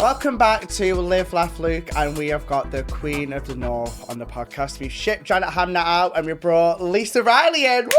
Welcome back to Live, Laugh, Luke, and we have got the Queen of the North on the podcast. We've shipped Janet Hamner out and we brought Lisa Riley in. Woo!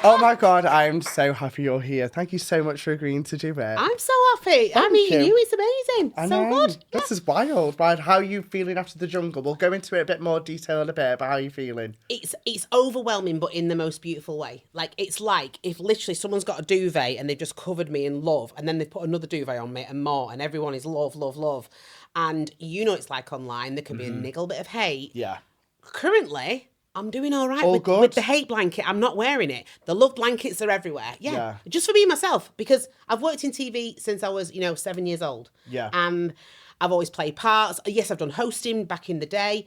Oh my God, I'm so happy you're here. Thank you so much for agreeing to do it. I'm so happy. Meeting you is amazing. I so know. good. This is wild. Right? How are you feeling after the jungle? We'll go into it a bit more detail in a bit, but how are you feeling? It's overwhelming, but in the most beautiful way. It's like if literally someone's got a duvet and they've just covered me in love, and then they put another duvet on me and more, and everyone is love, love, love. And you know it's like online, there can be a niggle bit of hate. Yeah. Currently, I'm doing all right All with the hate blanket. I'm not wearing it. The love blankets are everywhere. Yeah. Just for being myself, because I've worked in TV since I was, 7 years old. Yeah. And I've always played parts. Yes, I've done hosting back in the day,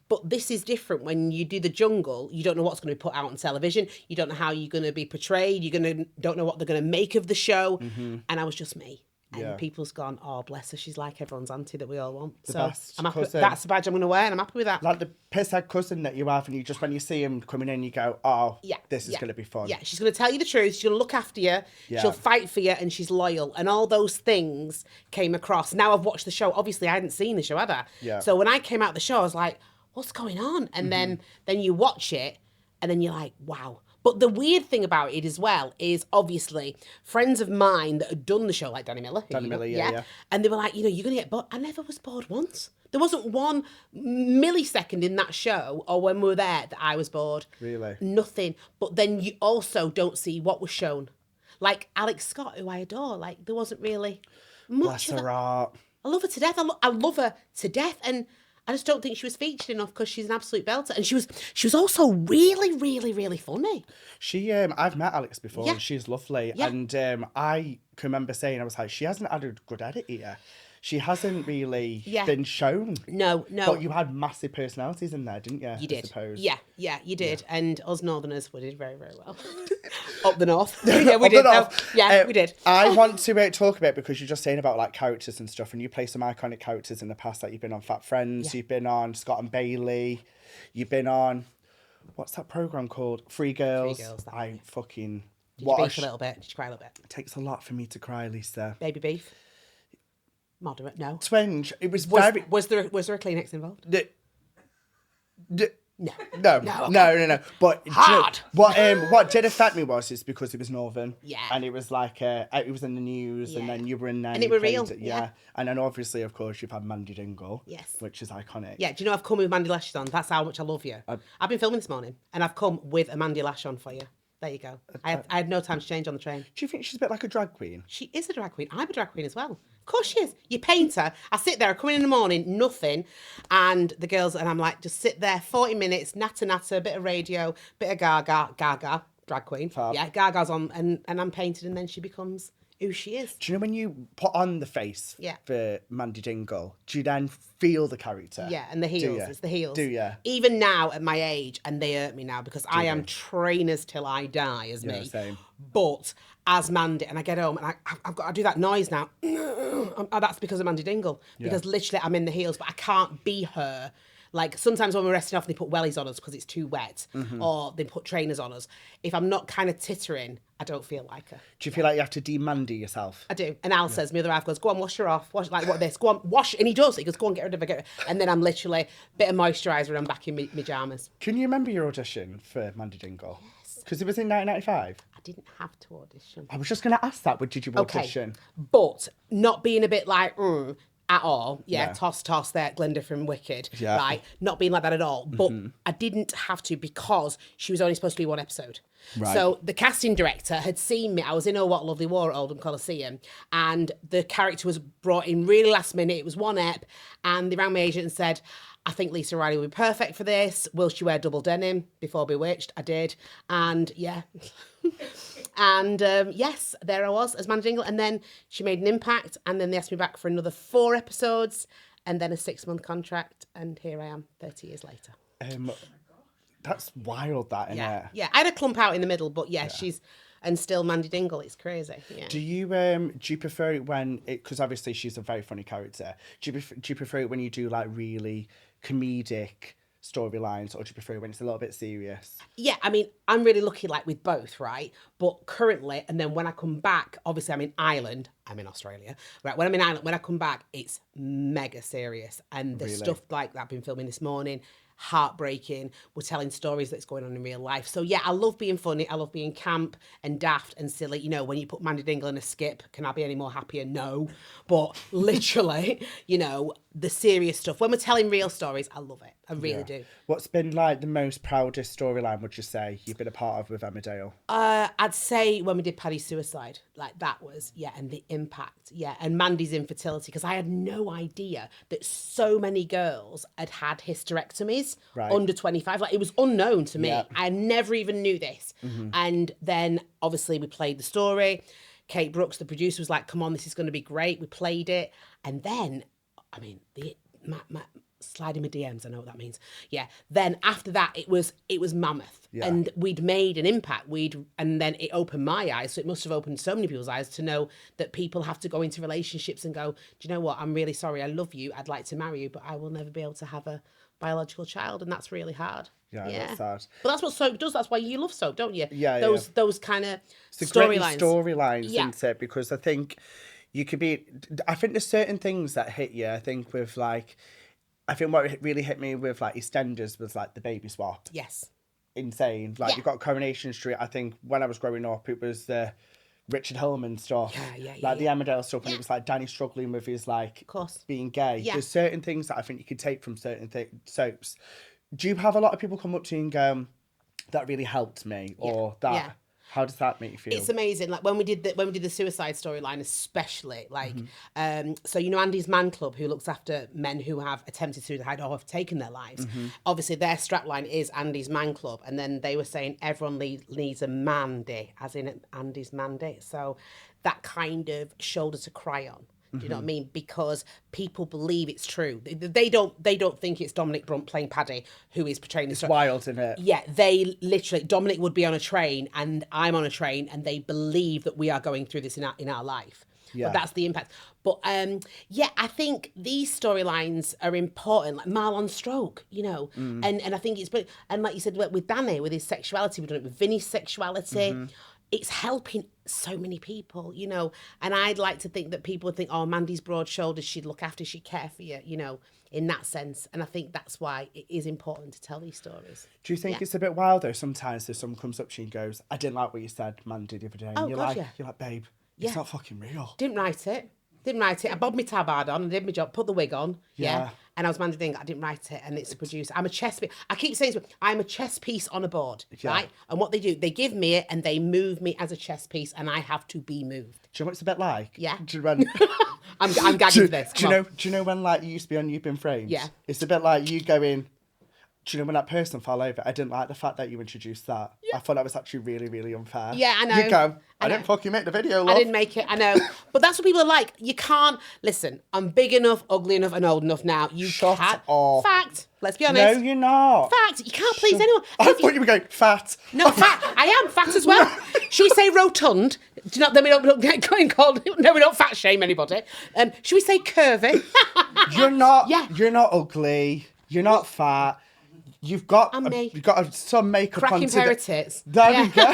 but this is different. When you do the jungle, you don't know what's going to be put out on television. You don't know how you're going to be portrayed. Don't know what they're going to make of the show. And I was just me. And people's gone, oh, bless her, she's like everyone's auntie that we all want. I'm happy. That's the badge I'm going to wear, and I'm happy with that. Like the pisshead cousin that you have, and you just, when you see him coming in, you go, oh, this is going to be fun. Yeah, she's going to tell you the truth. She's going to look after you. Yeah. She'll fight for you, and she's loyal. And all those things came across. Now I've watched the show. Obviously, I hadn't seen the show, had I? Yeah. So when I came out of the show, I was like, what's going on? And then you watch it, and then you're like, wow. But the weird thing about it as well is obviously friends of mine that had done the show, like Danny Miller. Yeah. And they were like, you're going to get bored. I never was bored once. There wasn't one millisecond in that show or when we were there that I was bored. Really? Nothing. But then you also don't see what was shown. Like Alex Scott, who I adore, there wasn't really much Bless her heart. I love her to death. I love her to death. And I just don't think she was featured enough because she's an absolute belter. And she was also really, really, really funny. I've met Alex before and she's lovely. Yeah. And I can remember saying, I was like, she hasn't had a good edit here. She hasn't really been shown. No. But you had massive personalities in there, didn't you? You did. I suppose. Yeah, you did. Yeah. And us Northerners, we did very, very well. Up the north. Yeah, we did. We did. I want to talk a bit because you're just saying about characters and stuff, and you play some iconic characters in the past. You've been on Fat Friends, you've been on Scott and Bailey, you've been on, what's that programme called? Free Girls. Free Girls. I fucking... Did you beef a little bit? Did you cry a little bit? It takes a lot for me to cry, Lisa. Baby beef? Moderate, no. Twinge. It was Was very... Was there a Kleenex involved? No. But hard. What did affect me was because it was Northern. Yeah. And it was it was in the news, and then you were in there. And it were real. Yeah. And then obviously, of course, you've had Mandy Dingle. Yes. Which is iconic. Yeah. Do you know I've come with Mandy lashes on? That's how much I love you. I've been filming this morning, and I've come with a Mandy lash on for you. There you go. I had no time to change on the train. Do you think she's a bit like a drag queen? She is a drag queen. I'm a drag queen as well. Of course she is. You paint her. I sit there, I come in the morning, nothing. And the girls, and I'm like, just sit there, 40 minutes, natter, bit of radio, bit of Gaga, drag queen. Fab. Yeah, Gaga's on, and I'm painted, and then she becomes who she is. Do you know when you put on the face for Mandy Dingle, do you then feel the character? Yeah, and the heels. It's the heels. Do you? Even now at my age, and they hurt me now because I am trainers till I die as me. Same. But as Mandy, and I get home and I've got to do that noise now. That's because of Mandy Dingle. Because literally I'm in the heels, but I can't be her. Like sometimes when we're resting off, they put wellies on us because it's too wet, or they put trainers on us. If I'm not kind of tittering, I don't feel like her. Do you feel like you have to de-Mandy yourself? I do. And Al says, my other half goes, go on, wash her off. Wash like what this? Go on, wash. And he does. He goes, go on, get rid of her. And then I'm literally bit of moisturiser and I'm back in my pyjamas. Can you remember your audition for Mandy Dingle? Yes. Because it was in 1995. I didn't have to audition. I was just going to ask that, but did you audition? Okay. But not being a bit like, at all. Yeah, toss there, Glinda from Wicked. Yeah. Right? Not being like that at all. But I didn't have to because she was only supposed to be one episode. Right. So the casting director had seen me. I was in Oh What Lovely War at Oldham Coliseum, and the character was brought in really last minute. It was one ep, and they rang my agent and said, I think Lisa Riley would be perfect for this. Will she wear double denim before Bewitched? I did. And yeah. And yes, there I was as Mandy Dingle. And then she made an impact. And then they asked me back for another 4 episodes and then a 6-month contract. And here I am 30 years later. That's wild, that, isn't it? Yeah, I had a clump out in the middle, but she's... And still Mandy Dingle, it's crazy. Yeah. Do you prefer it when... Because obviously she's a very funny character. Do you prefer it when you do, like, really comedic storylines, or do you prefer when it's a little bit serious? Yeah, I mean, I'm really lucky, like, with both, right? But currently, and then when I come back, obviously I'm in Ireland, I'm in Australia, right? When I'm in Ireland, when I come back, it's mega serious. And the stuff like that I've been filming this morning, heartbreaking. We're telling stories that's going on in real life. So yeah, I love being funny. I love being camp and daft and silly. You know, when you put Mandy Dingle in a skip, can I be any more happier? No. But literally, you know, the serious stuff. When we're telling real stories, I love it. I really do. What's been like the most proudest storyline, would you say, you've been a part of with Emmerdale? I'd say when we did Paddy's suicide, like that was, and the impact, and Mandy's infertility, because I had no idea that so many girls had had hysterectomies under 25. Like, it was unknown to me. Yeah. I never even knew this. Mm-hmm. And then obviously we played the story. Kate Brooks, the producer, was like, come on, this is going to be great. We played it. And then, I mean, sliding my DMs, I know what that means. Yeah. Then after that, it was mammoth, and we'd made an impact. And then it opened my eyes. So it must have opened so many people's eyes to know that people have to go into relationships and go, do you know what? I'm really sorry. I love you. I'd like to marry you, but I will never be able to have a biological child, and that's really hard. Yeah, that's sad. But that's what soap does. That's why you love soap, don't you? Yeah, those kind of storylines. Storylines, isn't it? Because I think you could be. I think there's certain things that hit you. I think with like. I think what really hit me with like EastEnders was like the baby swap. Yes. Insane. Like you've got Coronation Street. I think when I was growing up, it was the Richard Hillman stuff. Like the Emmerdale stuff, and it was like Danny struggling with his like being gay. Yeah. There's certain things that I think you could take from certain soaps. Do you have a lot of people come up to you and go, that really helped me, or that? Yeah. How does that make you feel? It's amazing. Like when we did the suicide storyline, especially like, so you know Andy's Man Club, who looks after men who have attempted suicide or have taken their lives. Mm-hmm. Obviously, their strapline is Andy's Man Club, and then they were saying everyone needs a Mandy, as in Andy's Mandy. So that kind of shoulder to cry on. Do you know what I mean? Because people believe it's true. They don't think it's Dominic Brunt playing Paddy who is portraying the story. It's wild, isn't it? Yeah, they literally, Dominic would be on a train and I'm on a train, and they believe that we are going through this in our life. Yeah. But that's the impact. But I think these storylines are important, like Marlon's stroke, you know, and I think it's, and like you said, with Danny, with his sexuality, we've done it with Vinny's sexuality. It's helping so many people, you know, and I'd like to think that people would think, oh, Mandy's broad shoulders, she'd look after, she'd care for you, you know, in that sense. And I think that's why it is important to tell these stories. Do you think it's a bit wild though? Sometimes if someone comes up to you and goes, I didn't like what you said, Mandy, the other day. And you're like, babe, it's not fucking real. Didn't write it. I bobbed my tabard on, I did my job, put the wig on, and I was Mandy Dingle. I didn't write it, and it's a producer. I'm a chess piece. I keep saying I'm a chess piece on a board, right? And what they do, they give me it, and they move me as a chess piece, and I have to be moved. Do you know what it's a bit like? Yeah. Do you run... I'm gagging for this. Do you know when like you used to be on You've Been Framed? Yeah. It's a bit like you going. Do you know when that person fell over? I didn't like the fact that you introduced that. Yeah. I thought that was actually really, really unfair. Yeah, I know. You go, I didn't fucking make the video, love. I didn't make it, I know. But that's what people are like. You can't, listen, I'm big enough, ugly enough, and old enough now. You Shut can't. off. Fact. Let's be honest. No, you're not. Fact. You can't please anyone. I thought you were going, fat. No, fat. I am fat as well. Should we say rotund? Do you know, then we don't get going called, no, we don't fat shame anybody. Should we say curvy? You're not, you're not ugly. You're not fat. You've got some makeup cracking pair of tits. There we go.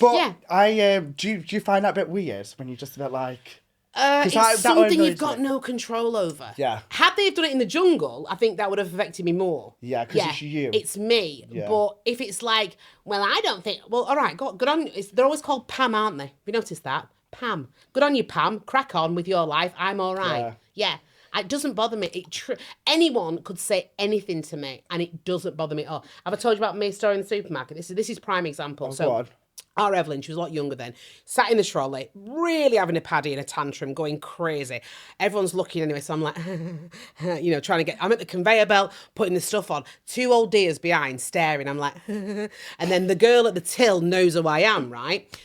But do you find that a bit weird when you're just a bit like? It's something you've got no control over. Yeah. Had they have done it in the jungle, I think that would have affected me more. Yeah, because it's you. It's me. Yeah. But if it's like, well, I don't think. Well, all right, good on. They're always called Pam, aren't they? Have you noticed that? Pam. Good on you, Pam. Crack on with your life. I'm all right. Yeah. It doesn't bother me. Anyone could say anything to me, and it doesn't bother me at all. Have I told you about my story in the supermarket? This is prime example. God. Our Evelyn, she was a lot younger then, sat in the trolley, really having a paddy in a tantrum, going crazy. Everyone's looking anyway, so I'm like, you know, I'm at the conveyor belt, putting the stuff on. Two old dears behind, staring. I'm like, and then the girl at the till knows who I am, right?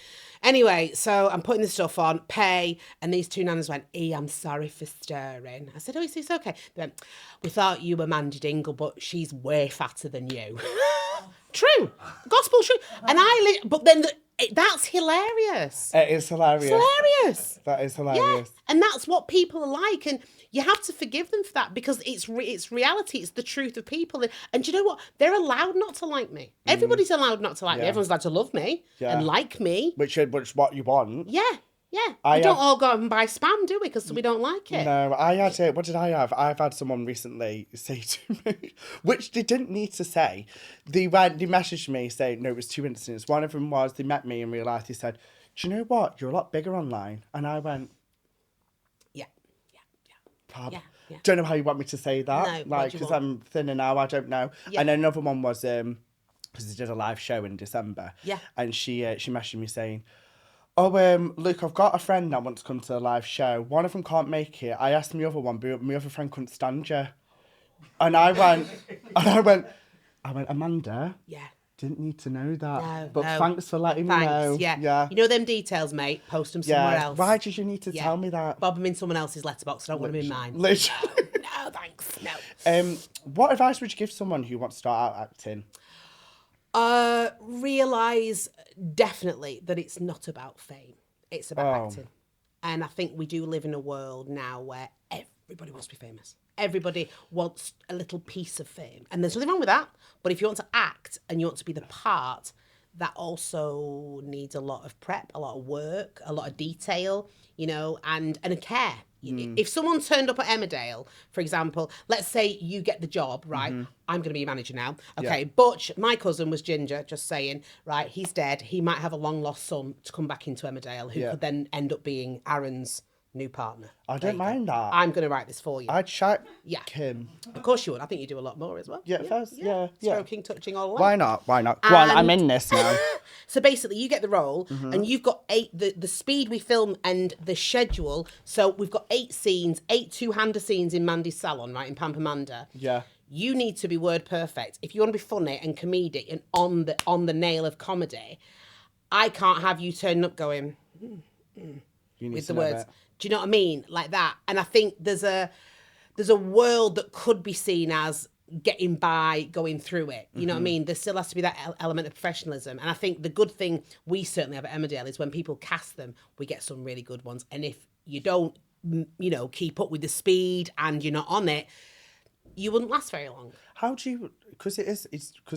Anyway, so I'm putting the stuff on, pay, and these two nanas went, I'm sorry for stirring. I said, oh, it's okay. They went, we thought you were Mandy Dingle, but she's way fatter than you. True. Gospel true. And but then That's hilarious. It is hilarious. It's hilarious. That is hilarious. Yeah, and that's what people are like, and you have to forgive them for that because it's reality. It's the truth of people, and do you know what? They're allowed not to like me. Everybody's allowed not to like me. Everyone's allowed to love me and like me. Which is what you want. Yeah. We don't all go out and buy spam, do we? Because we don't like it. No, I had it. What did I have? I've had someone recently say to me, which they didn't need to say. They messaged me saying, no, it was 2 incidents. One of them was they met me in real life. They said, do you know what? You're a lot bigger online. And I went, yeah. Don't know how you want me to say that. No, like, because I'm thinner now, I don't know. Yeah. And another one was, because they did a live show in December. Yeah. And she messaged me saying, oh, Luke, I've got a friend that wants to come to the live show. One of them can't make it. I asked my other one, but my other friend couldn't stand you. And I went, Amanda? Yeah. Didn't need to know that. No, but thanks for letting me know. Yeah. You know them details, mate? Post them somewhere else. Why did you need to tell me that? Bob them in someone else's letterbox. I don't want them in mine. Literally. No, thanks. No. What advice would you give someone who wants to start out acting? Realise definitely that it's not about fame. It's about acting. And I think we do live in a world now where everybody wants to be famous. Everybody wants a little piece of fame. And there's nothing wrong with that. But if you want to act and you want to be the part, that also needs a lot of prep, a lot of work, a lot of detail, and a care. If someone turned up at Emmerdale, for example, let's say you get the job, right? I'm going to be a manager now. Okay, Butch, my cousin was Ginger, just saying, right, he's dead. He might have a long lost son to come back into Emmerdale who could then end up being Aaron's new partner. I don't mind that. I'm going to write this for you. I'd chat him. Of course you would. I think you do a lot more as well. Yeah. Stroking, touching, all that. Why not? Go on, I'm in this now. So basically, you get the role, and you've got the speed we film and the schedule. So we've got 8 scenes, 8 two-hander scenes in Mandy's salon, right, in Pampamanda. Yeah. You need to be word perfect. If you want to be funny and comedic and on the nail of comedy, I can't have you turning up going with the words. Do you know what I mean? Like that. And I think there's a world that could be seen as getting by, going through it. You know what I mean? There still has to be that element of professionalism. And I think the good thing we certainly have at Emmerdale is when people cast them, we get some really good ones. And if you don't, keep up with the speed and you're not on it, you wouldn't last very long. How do you, because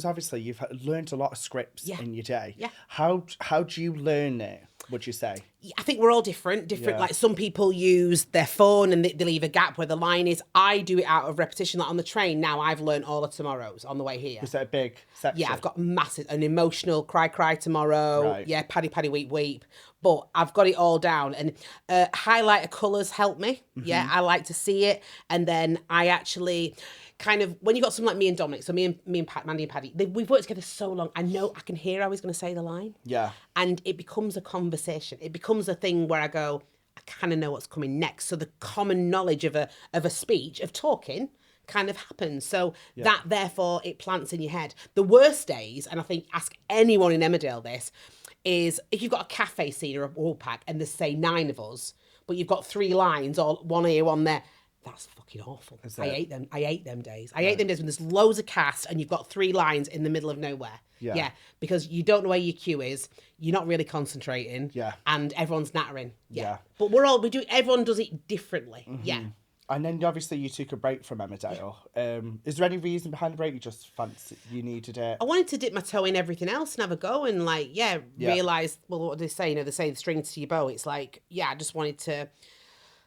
obviously you've learned a lot of scripts in your day. Yeah. How do you learn it, would you say? I think we're all different. Like some people use their phone and they leave a gap where the line is. I do it out of repetition. Like on the train now, I've learned all of tomorrow's on the way here. Is that a big section? Yeah, I've got an emotional cry tomorrow. Right. Yeah, paddy weep. But I've got it all down. And highlighter colours help me. Yeah, I like to see it. And then I actually kind of, when you got someone like me and Dominic, so me and Mandy and Paddy, we've worked together so long. I know I can hear how he's going to say the line. Yeah. And it becomes a conversation. It becomes a thing where I go, I kind of know what's coming next. So the common knowledge of a speech, of talking, kind of happens. So that, therefore, it plants in your head. The worst days, and I think ask anyone in Emmerdale this, is if you've got a cafe scene or a wall pack and there's, say, 9 of us, but you've got 3 lines, or one here, one there. That's fucking awful. I hate them. I hate them days. I hate them days when there's loads of cast and you've got 3 lines in the middle of nowhere. Yeah. Because you don't know where your cue is. You're not really concentrating. Yeah. And everyone's nattering. Yeah. But everyone does it differently. Yeah. And then obviously you took a break from Emmerdale. Is there any reason behind the break? You just fancied, you needed it? I wanted to dip my toe in everything else and have a go and realise, well, what do they say? They say the strings to your bow. It's like, I just wanted to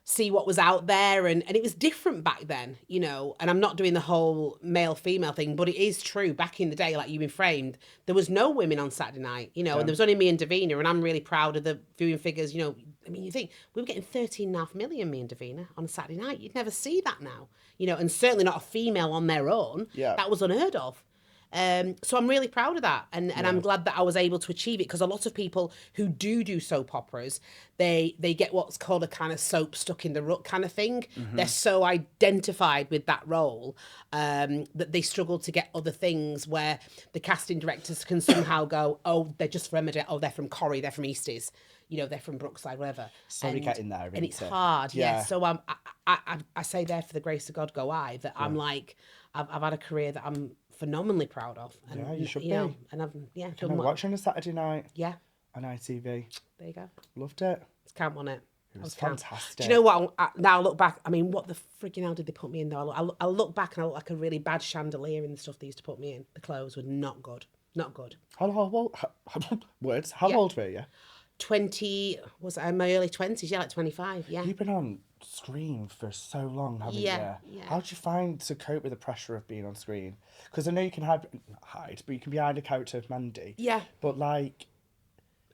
see what was out there, and it was different back then, and I'm not doing the whole male-female thing, but it is true, back in the day, like You've Been Framed, there was no women on Saturday night, and there was only me and Davina, and I'm really proud of the viewing figures, I mean, you think, we were getting 13.5 million, me and Davina, on a Saturday night. You'd never see that now, and certainly not a female on their own. Yeah. That was unheard of. So I'm really proud of that, and I'm glad that I was able to achieve it, because a lot of people who do soap operas, they get what's called a kind of soap stuck in the rut kind of thing. They're so identified with that role that they struggle to get other things where the casting directors can somehow go, oh, they're just from Emmerdale, oh, they're from Corrie, they're from Easties, they're from Brookside, whatever. Sorry, getting there, and it's hard. Yeah. So I say there, for the grace of God go I, that I'm like, I've had a career that I'm phenomenally proud of. And, you should be. And I've Can I watch on a Saturday night? Yeah. on ITV. There you go. Loved it. Let's count on it. It was fantastic. Do you know what? Now I look back. I mean, what the frigging hell did they put me in though? I look back and I look like a really bad chandelier in the stuff they used to put me in. The clothes were not good. Not good. How old were you? 20, was I in my early 20s? Yeah, like 25, yeah. You've been on screen for so long, haven't you? Yeah. How do you find to cope with the pressure of being on screen? Because I know you can hide, but you can be behind a character of Mandy. Yeah. But like...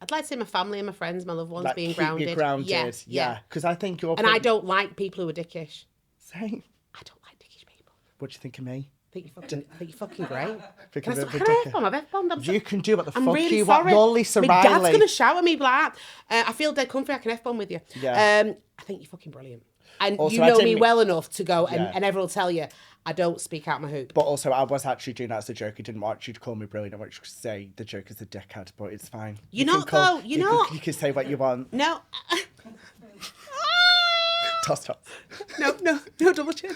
I'd like to see my family and my friends, my loved ones like, being keep grounded. You grounded, yeah. Because I think you're... And I don't like people who are dickish. Same. I don't like dickish people. What do you think of me? I think you're fucking great. Can I F-bomb? I've F-bombed. You can do what the I'm fuck really you sorry. want. You're Lisa My Riley. dad's going to shout at me like that. I feel dead comfy. I can F-bomb with you. Yeah. I think you're fucking brilliant. And also, you know me well enough to go and everyone will tell you I don't speak out my hoop. But also, I was actually doing that as a joke. I didn't want you to call me brilliant. I want you to say the joke is a dickhead, but it's fine. You're not, though. You're not. You can say what you want. No. Toss. No, double chin.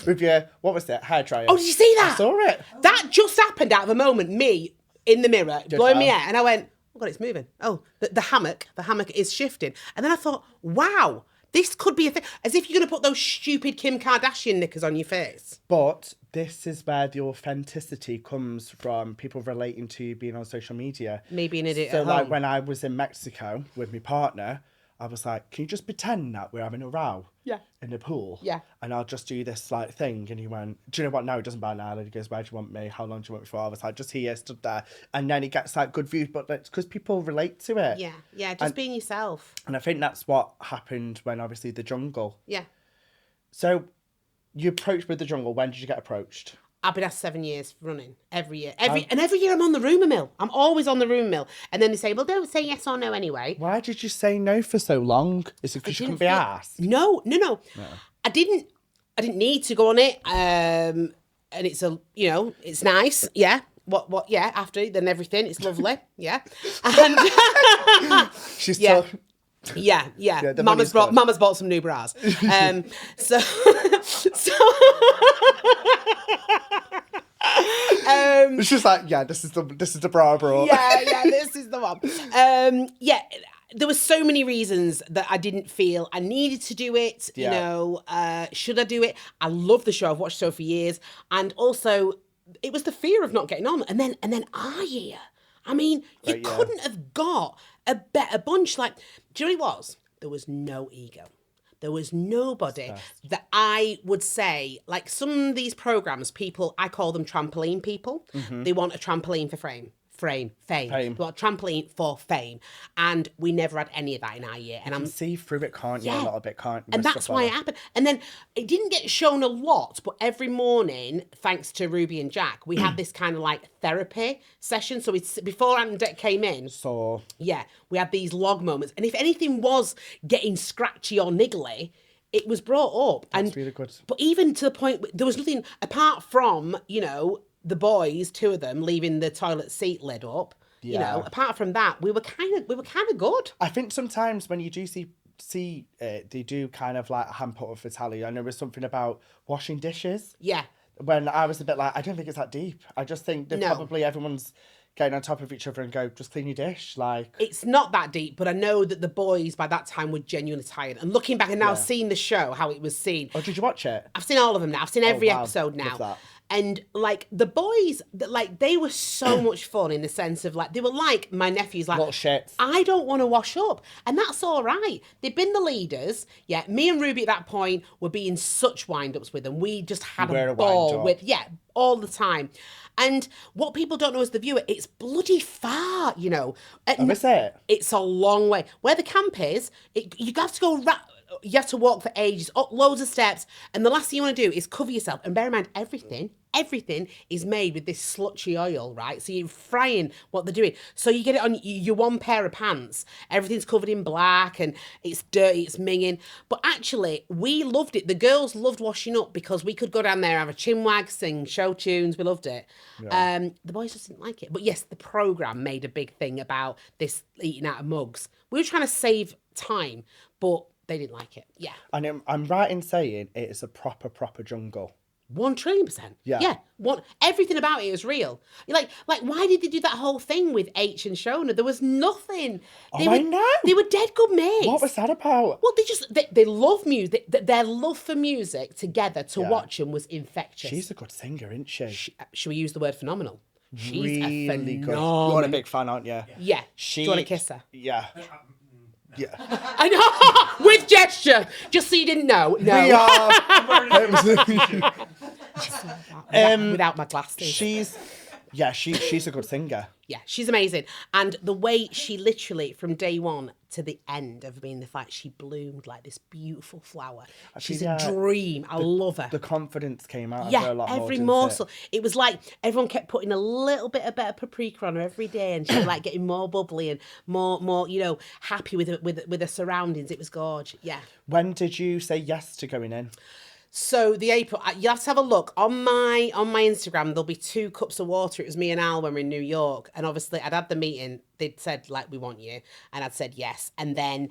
With your, what was it, hairdryer? Oh, did you see that? I saw it. That just happened out of a moment, me in the mirror, blowing me hair, and I went, oh God, it's moving. Oh, the hammock is shifting. And then I thought, wow, this could be a thing. As if you're going to put those stupid Kim Kardashian knickers on your face. But this is where the authenticity comes from, people relating to you being on social media. Me being an idiot So at like home. when I was in Mexico with my partner, I was like, can you just pretend that we're having a row? Yeah. In the pool? Yeah. And I'll just do this like thing. And he went, do you know what? No, it doesn't matter now. And he goes, where do you want me? How long do you want me for? I was like, just here, stood there. And then he gets like good views, but it's because people relate to it. Yeah, just being yourself. And I think that's what happened when obviously the jungle. Yeah. So you approached with the jungle. When did you get approached? I've been asked 7 years running every year. Every year I'm on the rumour mill. I'm always on the rumour mill. And then they say, well, don't say yes or no anyway. Why did you say no for so long? Is it because you couldn't be asked? No. I didn't need to go on it. And it's it's nice. Yeah. What? Yeah. After then everything, it's lovely. Yeah. And She's yeah. talking. Yeah. Mama's bought some new bras. So It's just like, yeah, this is the bra I brought. Yeah, this is the one. There were so many reasons that I didn't feel I needed to do it. Yeah. You know, should I do it? I love the show. I've watched the show for years, and also it was the fear of not getting on. And then our year. I mean, you couldn't have got a better bunch. Like, do you know what it was? There was no ego. There was nobody that I would say, like some of these programs, people, I call them trampoline people. Mm-hmm. They want a trampoline for fame. They want a trampoline for fame. And we never had any of that in our year. And you can see through it, can't you? A little bit, can't you? And that's why it happened. And then it didn't get shown a lot, but every morning, thanks to Ruby and Jack, we had this kind of like therapy session. So before Ant and Dec came in, we had these log moments. And if anything was getting scratchy or niggly, it was brought up. That's really good. But even to the point, there was nothing apart from, the boys, 2 of them, leaving the toilet seat lid up. Yeah. Apart from that, we were kind of good. I think sometimes when you do see they do kind of like a hand put up for tally. I know there's something about washing dishes. Yeah. When I was a bit like, I don't think it's that deep. I just think that probably everyone's getting on top of each other and go, just clean your dish. Like, it's not that deep, but I know that the boys by that time were genuinely tired. And looking back and now seeing the show, how it was seen. Oh, did you watch it? I've seen all of them now. I've seen every episode now. Love that. And like the boys, they were so much fun in the sense of like, they were like my nephews, like, little shits. I don't want to wash up. And that's all right. They've been the leaders. Yeah. Me and Ruby at that point were being such wind-ups with them. We just had a ball with, all the time. And what people don't know as the viewer, it's bloody far, Oh, is it? It's a long way. Where the camp is, you have to go... You have to walk for ages, up loads of steps, and the last thing you want to do is cover yourself. And bear in mind, everything is made with this slutchy oil, right? So you're frying what they're doing. So you get it on your one pair of pants. Everything's covered in black, and it's dirty, it's minging. But actually, we loved it. The girls loved washing up because we could go down there, have a chinwag, sing show tunes. We loved it. Yeah. The boys just didn't like it. But yes, the programme made a big thing about this eating out of mugs. We were trying to save time, but... they didn't like it. Yeah. And I'm right in saying it is a proper jungle. 1,000,000,000%. Yeah. Yeah. Everything about it is real. Like, why did they do that whole thing with H and Shona? There was nothing. I know. They were dead good mates. What was that about? Well, they love music. Their love for music together to watch them was infectious. She's a good singer, isn't she? Should we use the word phenomenal? She's really a phenomenal. good. You're a big fan, aren't you? Yeah. Do you want to kiss her? Yeah. Yeah. I know. With gesture. Just so you didn't know. No. We are. Without my glasses. She's a good singer. Yeah, she's amazing. And the way she literally, from day one to the end of being the fight, she bloomed like this beautiful flower. She's a dream. I love her. The confidence came out of her a lot more. Every morsel. It was like everyone kept putting a little bit of better paprika on her every day, and she was like getting more bubbly and more, happy with her surroundings. It was gorgeous. Yeah. When did you say yes to going in? So the April, you have to have a look on my Instagram. There'll be 2 cups of water. It was me and Al when we were in New York, and obviously I'd had the meeting. They'd said like, we want you, and I'd said yes. And then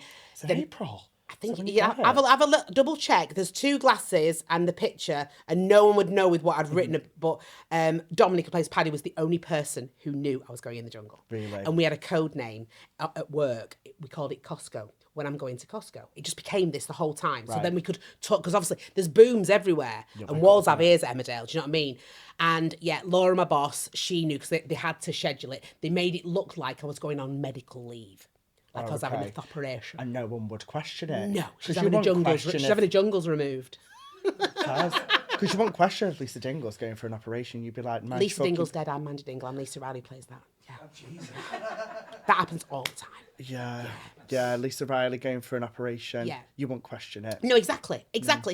April. I think have a look, double check. There's 2 glasses and the picture, and no one would know with what I'd written. But Dominic, who plays Paddy, was the only person who knew I was going in the jungle. Really? And we had a code name at work. We called it Costco. When I'm going to Costco, it just became this the whole time. Right. So then we could talk, because obviously there's booms everywhere, and walls have ears at Emmerdale. Do you know what I mean? And yeah, Laura, my boss, she knew, because they had to schedule it. They made it look like I was going on medical leave. Like I was having an operation. And no one would question it. No, she's having the jungles removed. Because you won't question if Lisa Dingle's going for an operation. You'd be like, man, Lisa Dingle's dead. I'm Mandy Dingle. I'm Lisa Riley plays that. Yeah. Oh, Jesus. That happens all the time. Yeah, Lisa Riley going for an operation. Yeah. You won't question it. No, exactly.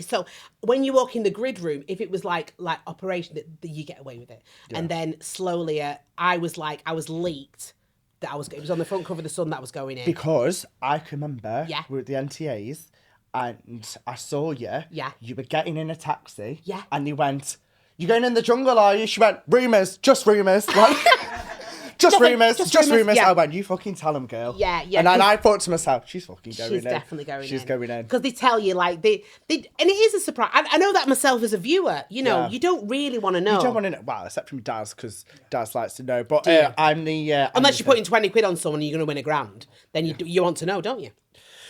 So when you walk in the grid room, if it was like operation, that you get away with it. Yeah. And then slowly, I was leaked. It was on the front cover of the Sun that was going in. Because I can remember we were at the NTAs and I saw you. Yeah. You were getting in a taxi. Yeah. And you went, "You going in the jungle, are you?" She went, "Rumours, just rumours." Like, just rumours. Yeah. I went, "You fucking tell them, girl." Yeah. And then I thought to myself, she's fucking going in. She's definitely going in. She's going in. Because they tell you, like, they and it is a surprise. I know that myself as a viewer, you don't really want to know. You don't want to know. Well, except from Daz, because Daz likes to know. But I'm the... Unless you're putting 20 quid on someone and you're going to win £1,000, then you want to know, don't you?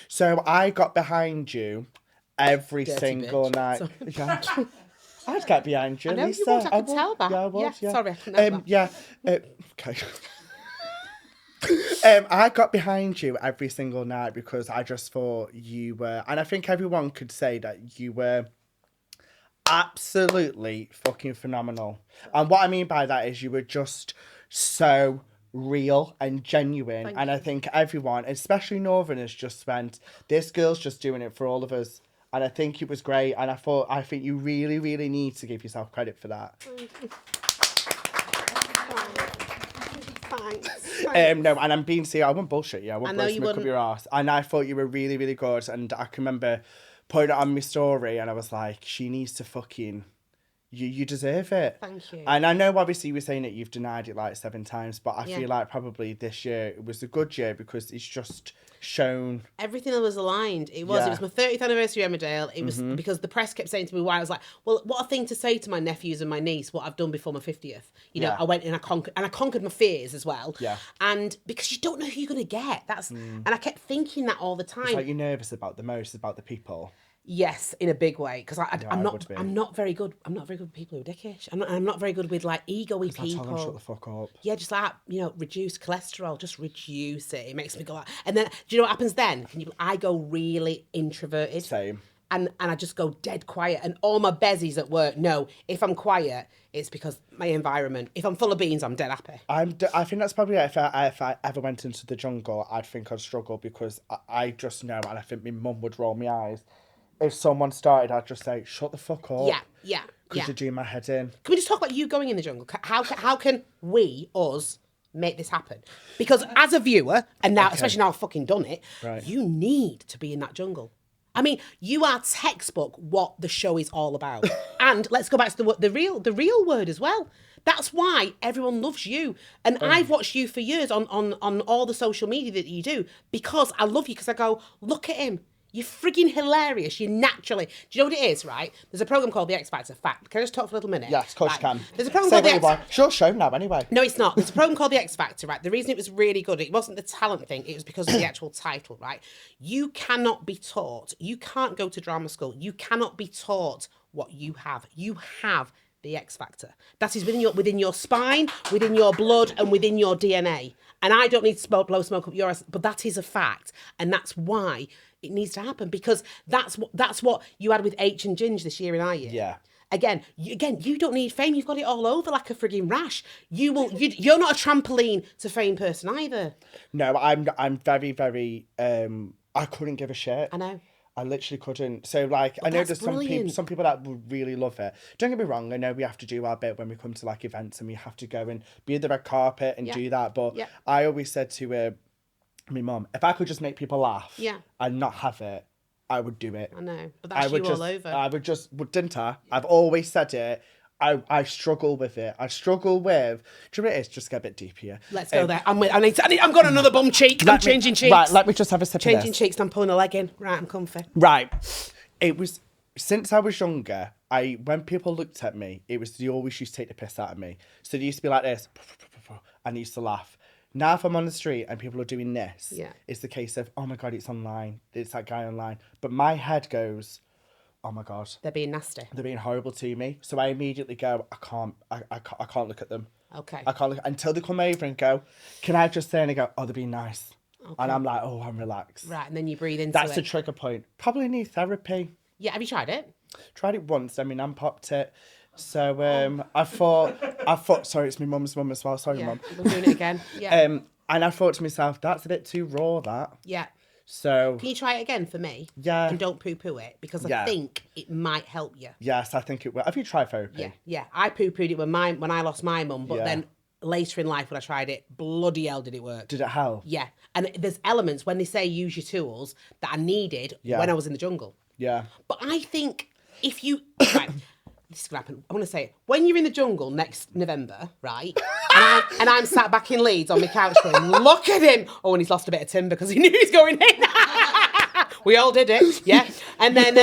So I got behind you every Dirty single bitch. night. Yeah. I'd get behind you, I know Lisa. you would. I could tell that. Yeah, I was. Yeah. Sorry, I couldn't have that. Yeah. Okay. I got behind you every single night because I just thought you were, and I think everyone could say that you were absolutely fucking phenomenal. And what I mean by that is you were just so real and genuine. Thank and you. I think everyone, especially Northerners, just went, "This girl's just doing it for all of us." And I think it was great. And I think you really, really need to give yourself credit for that. Thanks. No, and I'm being serious. I won't bullshit you. I won't blow smoke up your ass. And I thought you were really, really good. And I can remember putting it on my story, and I was like, she needs to fucking... You deserve it. Thank you. And I know, obviously, you were saying that you've denied it like 7 times, but I feel like probably this year it was a good year because it's just shown... Everything was aligned. It was my 30th anniversary of Emmerdale. It was because the press kept saying to me why I was like, well, what a thing to say to my nephews and my niece, what I've done before my 50th. You know, I went and I conquered my fears as well. Yeah. And because you don't know who you're going to get. And I kept thinking that all the time. It's like you're nervous about the people. Yes, in a big way, because I'm not very good. I'm not very good with people who are dickish. I'm not very good with like ego-y people. I tell them shut the fuck up. Yeah, just like reduce cholesterol. Just reduce it. It makes me go out. And then do you know what happens then? I go really introverted. Same. And I just go dead quiet. And all my bezies at work know if I'm quiet, it's because my environment. If I'm full of beans, I'm dead happy. I think that's probably if I ever went into the jungle, I'd think I'd struggle because I just know, and I think my mum would roll my eyes. If someone started, I'd just say, "Shut the fuck up." Yeah. Because you're doing my head in. Can we just talk about you going in the jungle? How can us make this happen? Because as a viewer, and now, especially now I've fucking done it, you need to be in that jungle. I mean, you are textbook what the show is all about. And let's go back to the real word as well. That's why everyone loves you. And I've watched you for years on all the social media that you do because I love you because I go, look at him. You're frigging hilarious. You're naturally. Do you know what it is, right? There's a program called The X Factor. Fact. Can I just talk for a little minute? Yes, of course you can. There's a program called The X Factor. It's your show now, anyway. No, it's not. There's a program called The X Factor, right? The reason it was really good, it wasn't the talent thing. It was because of the actual title, right? You cannot be taught. You can't go to drama school. You cannot be taught what you have. You have the X Factor. That is within your spine, within your blood, and within your DNA. And I don't need to blow smoke up your ass, but that is a fact, and that's why it needs to happen, because that's what you had with H and Ginge this year in our year. Yeah. Again, you don't need fame. You've got it all over like a frigging rash. You're not a trampoline to fame person either. No, I'm very, very. I couldn't give a shit. I know. I literally couldn't. So, like, I know there's some people that would really love it. Don't get me wrong. I know we have to do our bit when we come to, like, events, and we have to go and be at the red carpet and do that. But I always said to my mum, if I could just make people laugh and not have it, I would do it. I know. But that's all over. I would just, didn't I? I've always said it. I struggle with it. I struggle with. Do you know what it is? Just get a bit deep here. Let's go there. I'm got another bum cheek. I'm changing cheeks. Right, let me just have a sip of this. Changing cheeks. I'm pulling a leg in. Right, I'm comfy. Right. It was since I was younger. When people looked at me, they always used to take the piss out of me. So they used to be like this, and I used to laugh. Now, if I'm on the street and people are doing this, it's the case of, oh my God, it's online. It's that guy online. But my head goes, oh my God. They're being nasty. They're being horrible to me. So I immediately go, I can't look at them. Okay. I can't look until they come over and go, can I just say? And they go, oh, they're being nice. Okay. And I'm like, oh, I'm relaxed. Right, and then you breathe into it. That's the trigger point. Probably need therapy. Yeah, have you tried it? Tried it once. I mean, I popped it. So I thought, sorry, it's my mum's mum as well. Sorry, Mum. I'm doing it again. Yeah. And I thought to myself, that's a bit too raw, that. Yeah. So can you try it again for me? Yeah. And don't poo-poo it, because I think it might help you. Yes, I think it will. Have you tried therapy? Yeah. I poo-pooed it when I lost my mum, but then later in life when I tried it, bloody hell did it work. Did it help? Yeah. And there's elements when they say use your tools that I needed when I was in the jungle. Yeah. But I think if you right, this is gonna happen. I'm gonna say it. When you're in the jungle next November, right? And I'm sat back in Leeds on my couch going, look at him. Oh, and he's lost a bit of timber because he knew he was going in. We all did it, yeah. And then,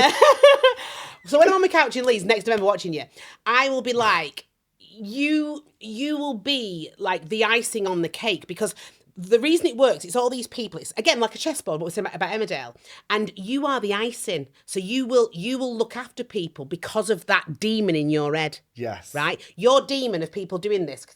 so when I'm on my couch in Leeds next November watching you, I will be like, you will be like the icing on the cake, because the reason it works, it's all these people. It's again like a chessboard, what we're saying about Emmerdale, and you are the icing. So you will look after people because of that demon in your head. Yes. Right. Your demon of people doing this.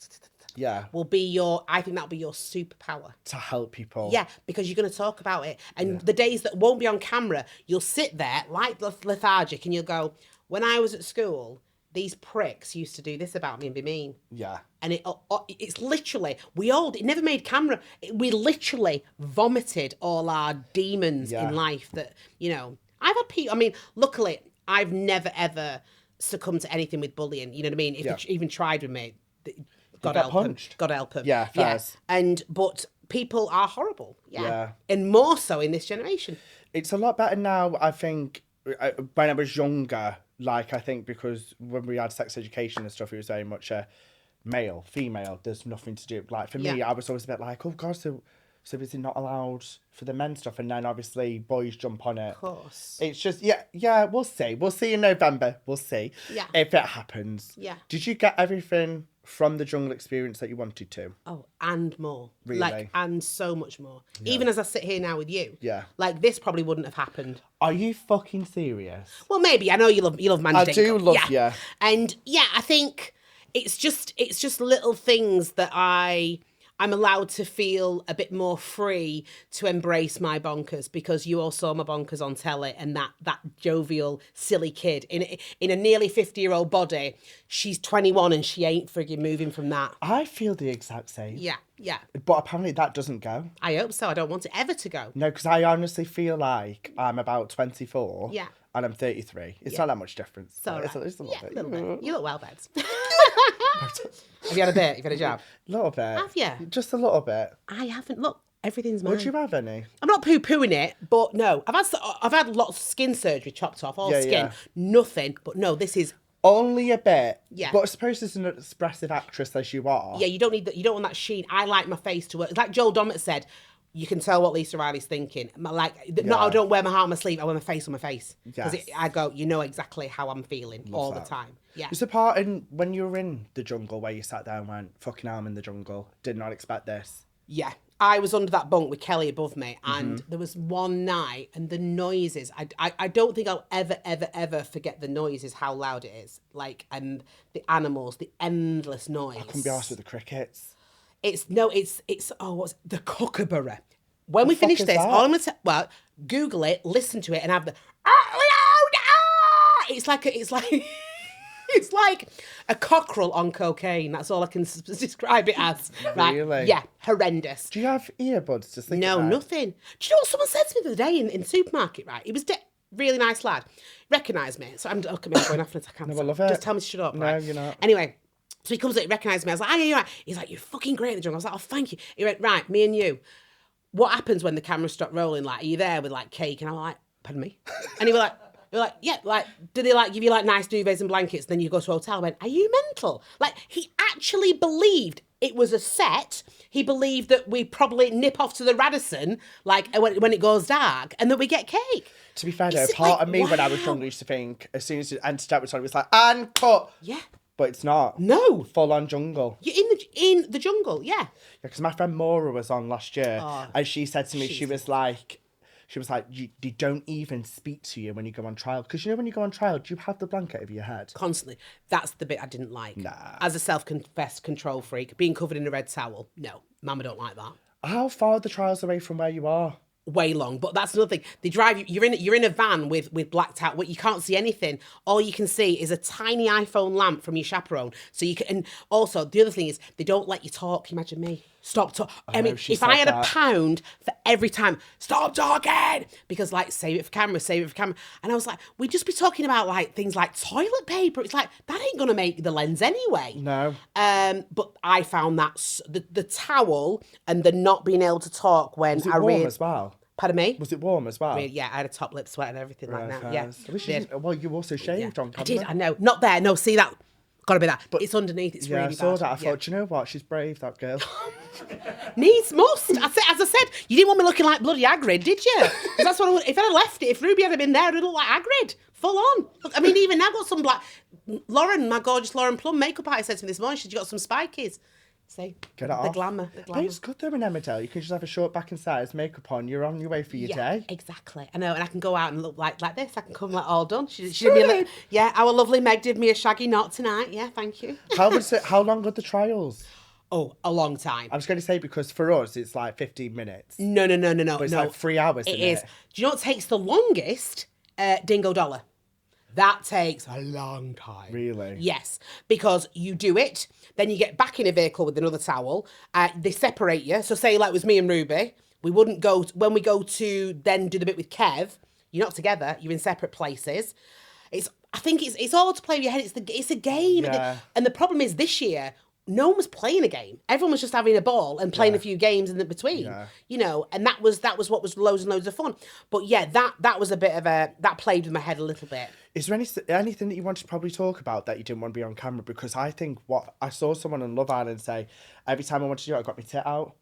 Yeah. Will be I think that'll be your superpower. To help people. Yeah, because you're going to talk about it. And the days that won't be on camera, you'll sit there like lethargic and you'll go, when I was at school, these pricks used to do this about me and be mean. Yeah. And it's literally, it never made camera. We literally vomited all our demons in life that, I've had people, I mean, luckily, I've never ever succumbed to anything with bullying. You know what I mean? If they even tried with me, God help them. God help them. Yeah, fairs. But people are horrible. Yeah. And more so in this generation. It's a lot better now, I think, when I was younger. Like, I think because when we had sex education and stuff, it was very much male, female. There's nothing to do. Like, for me, I was always a bit like, oh, God, so is it not allowed for the men stuff? And then, obviously, boys jump on it. Of course. It's just, we'll see. We'll see in November. We'll see. Yeah. If it happens. Yeah. Did you get everything from the jungle experience that you wanted to? Oh, and more. Really? And so much more. Yeah. Even as I sit here now with you. Yeah. Like, this probably wouldn't have happened. Are you fucking serious? Well, maybe. I know you love Mandy. I do love you. And, I think it's just little things that I'm allowed to feel a bit more free to embrace my bonkers, because you all saw my bonkers on telly, and that jovial, silly kid in a nearly 50-year-old body. She's 21 and she ain't frigging moving from that. I feel the exact same. Yeah. But apparently that doesn't go. I hope so. I don't want it ever to go. No, because I honestly feel like I'm about 24. Yeah. And I'm 33. It's not that much difference. So it's a little bit. A little bit. You look well, babes. Have you had a bit? You've had a jab? A little bit. Have you? Just a little bit. I haven't. Look, everything's mine. Would you have any? I'm not poo-pooing it, but no. I've had lots of skin surgery chopped off, all skin. Yeah. Nothing, but no, this is... Only a bit. Yeah. But I suppose as an expressive actress as you are... Yeah, you don't want that sheen. I like my face to work. Like Joel Dommett said, you can tell what Lisa Riley's thinking. Like, no, I don't wear my heart on my sleeve. I wear my face on my face. Because I go, you know exactly how I'm feeling all the time. Yeah. There's a part when you were in the jungle where you sat down and went, fucking hell, I'm in the jungle. Did not expect this. Yeah. I was under that bunk with Kelly above me, and there was one night, and the noises, I don't think I'll ever forget the noises, how loud it is. Like, and the animals, the endless noise. I couldn't be arsed with the crickets. It's what's the kookaburra. When we finish this, all I'm going to Google it, listen to it, and have the it's like it's like a cockerel on cocaine. That's all I can describe it as. Right? Really? Yeah, horrendous. Do you have earbuds to think No, about? nothing. Do you know what someone said to me the other day in the supermarket, right? He was really nice lad. Recognised me. So I'm going off in a second. No, I love it. Just tell me to shut up, right? No, you're not. Anyway, so he comes up, he recognised me. I was like, oh, yeah, you're right. He's like, you're fucking great in the jungle. I was like, oh, thank you. He went, right, me and you. What happens when the cameras stop rolling? Like, are you there with like cake? And I'm like, pardon me? And he was like, yeah, like, do they like give you like nice duvets and blankets? Then you go to a hotel. I went, are you mental? Like, he actually believed it was a set. He believed that we probably nip off to the Radisson, like when it goes dark, and that we get cake. To be fair though, part of me when I was younger used to think, as soon as the anti-step was on, it was like, and cut. Yeah. But it's not. No. Full on jungle. You're in the jungle, yeah. Yeah, because my friend Maura was on last year, and she said to me, she was like, they don't even speak to you when you go on trial. Because you know when you go on trial, do you have the blanket over your head? Constantly. That's the bit I didn't like. Nah. As a self-confessed control freak, being covered in a red towel, no. Mama don't like that. How far are the trials away from where you are? Way long, but that's another thing. They drive you. You're in a van with blacked out. What you can't see anything. All you can see is a tiny iPhone lamp from your chaperone. So you can. And also the other thing is they don't let you talk. Imagine me. Stop talking. I mean, if I had a pound for every time, stop talking, because like save it for camera. And I was like, we'd just be talking about like things like toilet paper. It's like that ain't gonna make the lens anyway. No. But I found that the towel and the not being able to talk when Was it warm as well? Pardon me? Was it warm as well? Yeah, I had a top lip sweat and everything like that. Yeah. Well, you also shaved on camera. I did, I know. Not there. No, see that? Gotta be that. But it's underneath. It's really bad. I saw that. I thought, do you know what? She's brave, that girl. Needs must. As I said, you didn't want me looking like bloody Hagrid, did you? Because that's what I would. If I'd have left it, if Ruby had been there, I'd look like Hagrid. Full on. Look, I mean, even now I've got some black. Lauren, my gorgeous Lauren Plum makeup artist said to me this morning, she's got some spikies. See, get it the off. Glamour. But it's good though in Emmerdale. You can just have a short back and sides, makeup on. You're on your way for your day. Exactly. I know, and I can go out and look like this. I can come like all done. She did me our lovely Meg did me a shaggy knot tonight. Yeah, thank you. How long are the trials? Oh, a long time. I was going to say, because for us it's like 15 minutes. No. But it's like 3 hours. It is. Do you know what takes the longest? Dingle Dollar. That takes a long time. Really? Yes, because you do it, then you get back in a vehicle with another towel. They separate you. So say like it was me and Ruby, we wouldn't go, when we go to then do the bit with Kev, you're not together, you're in separate places. I think it's all to play with your head. It's a game. Yeah. And the problem is this year, no one was playing a game. Everyone was just having a ball and playing a few games in the between, you know, and that was what was loads and loads of fun. But yeah, that was a bit of that played with my head a little bit. Is there anything that you wanted to probably talk about that you didn't want to be on camera? Because I think I saw someone on Love Island say, every time I wanted to do it, I got my tit out.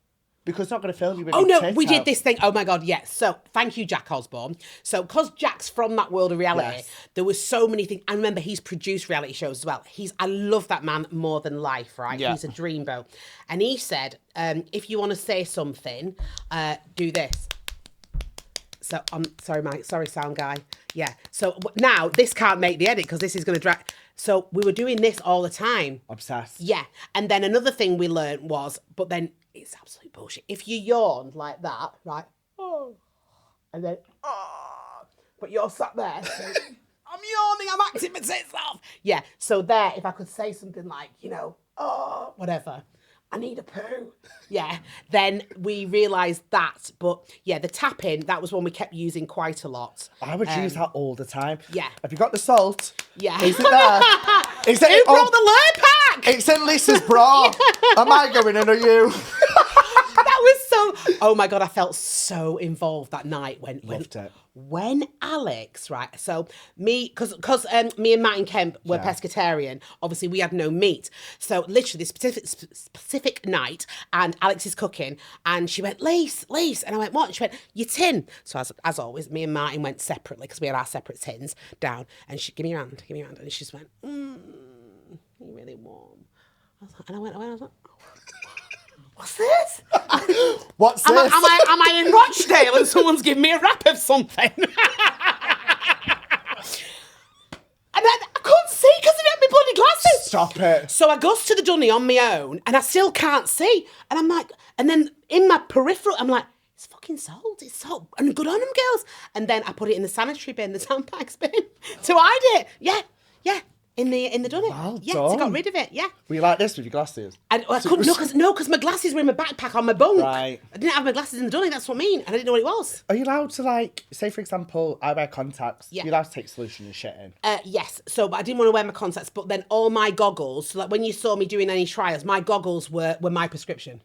Because it's not going to film you with your tit we did out. this thing. Oh my God, yes. So thank you, Jack Osborne. So because Jack's from that world of reality, there was so many things. And remember, he's produced reality shows as well. I love that man more than life, right? Yeah. He's a dreamboat. And he said, if you want to say something, do this. So I'm sorry, Mike. Sorry, sound guy. Yeah. So now this can't make the edit because this is going to drag. So we were doing this all the time. Obsessed. Yeah. And then another thing we learned was, but then it's absolute bullshit. If you yawned like that, right? Oh. And then, oh. But you're sat there. So, I'm yawning. I'm acting my tits off. Yeah. So there, if I could say something like, you know, oh, whatever. I need a poo. Yeah. Then we realised that. But yeah, the tapping, that was one we kept using quite a lot. I would use that all the time. Yeah. Have you got the salt? Yeah. Is it there? Who brought the lure pack? It's in Lisa's bra. Am I going in or you? That was so... Oh my God, I felt so involved that night when... Loved it. when Alex, right, so me, because me and Matt and Kemp were pescatarian, obviously we had no meat. So literally this specific night, and Alex is cooking, and she went, Lise, and I went, what? And she went, your tin. So as always, me and Martin went separately, because we had our separate tins down, and she, give me your hand, and she just went, you're really warm. And I went, I was like, what's this? What's am this? Am I in Rochdale and someone's giving me a wrap of something? And then I couldn't see because I didn't have my bloody glasses. Stop it. So I goes to the dunny on my own and I still can't see. And I'm like, and then in my peripheral, I'm like, it's fucking salt. It's salt. And good on them, girls. And then I put it in the sanitary bin, the tampax bin, to hide it. Yeah. In the dunny. Well yeah, done. so I got rid of it, yeah. Were you like this with your glasses? And I couldn't, because my glasses were in my backpack on my bunk. Right. I didn't have my glasses in the dunny, that's what I mean. And I didn't know what it was. Are you allowed to, like, say, for example, I wear contacts. Yeah. You're allowed to take solution and shit in. Yes, so but I didn't want to wear my contacts, but then all my goggles, so like when you saw me doing any trials, my goggles were my prescription.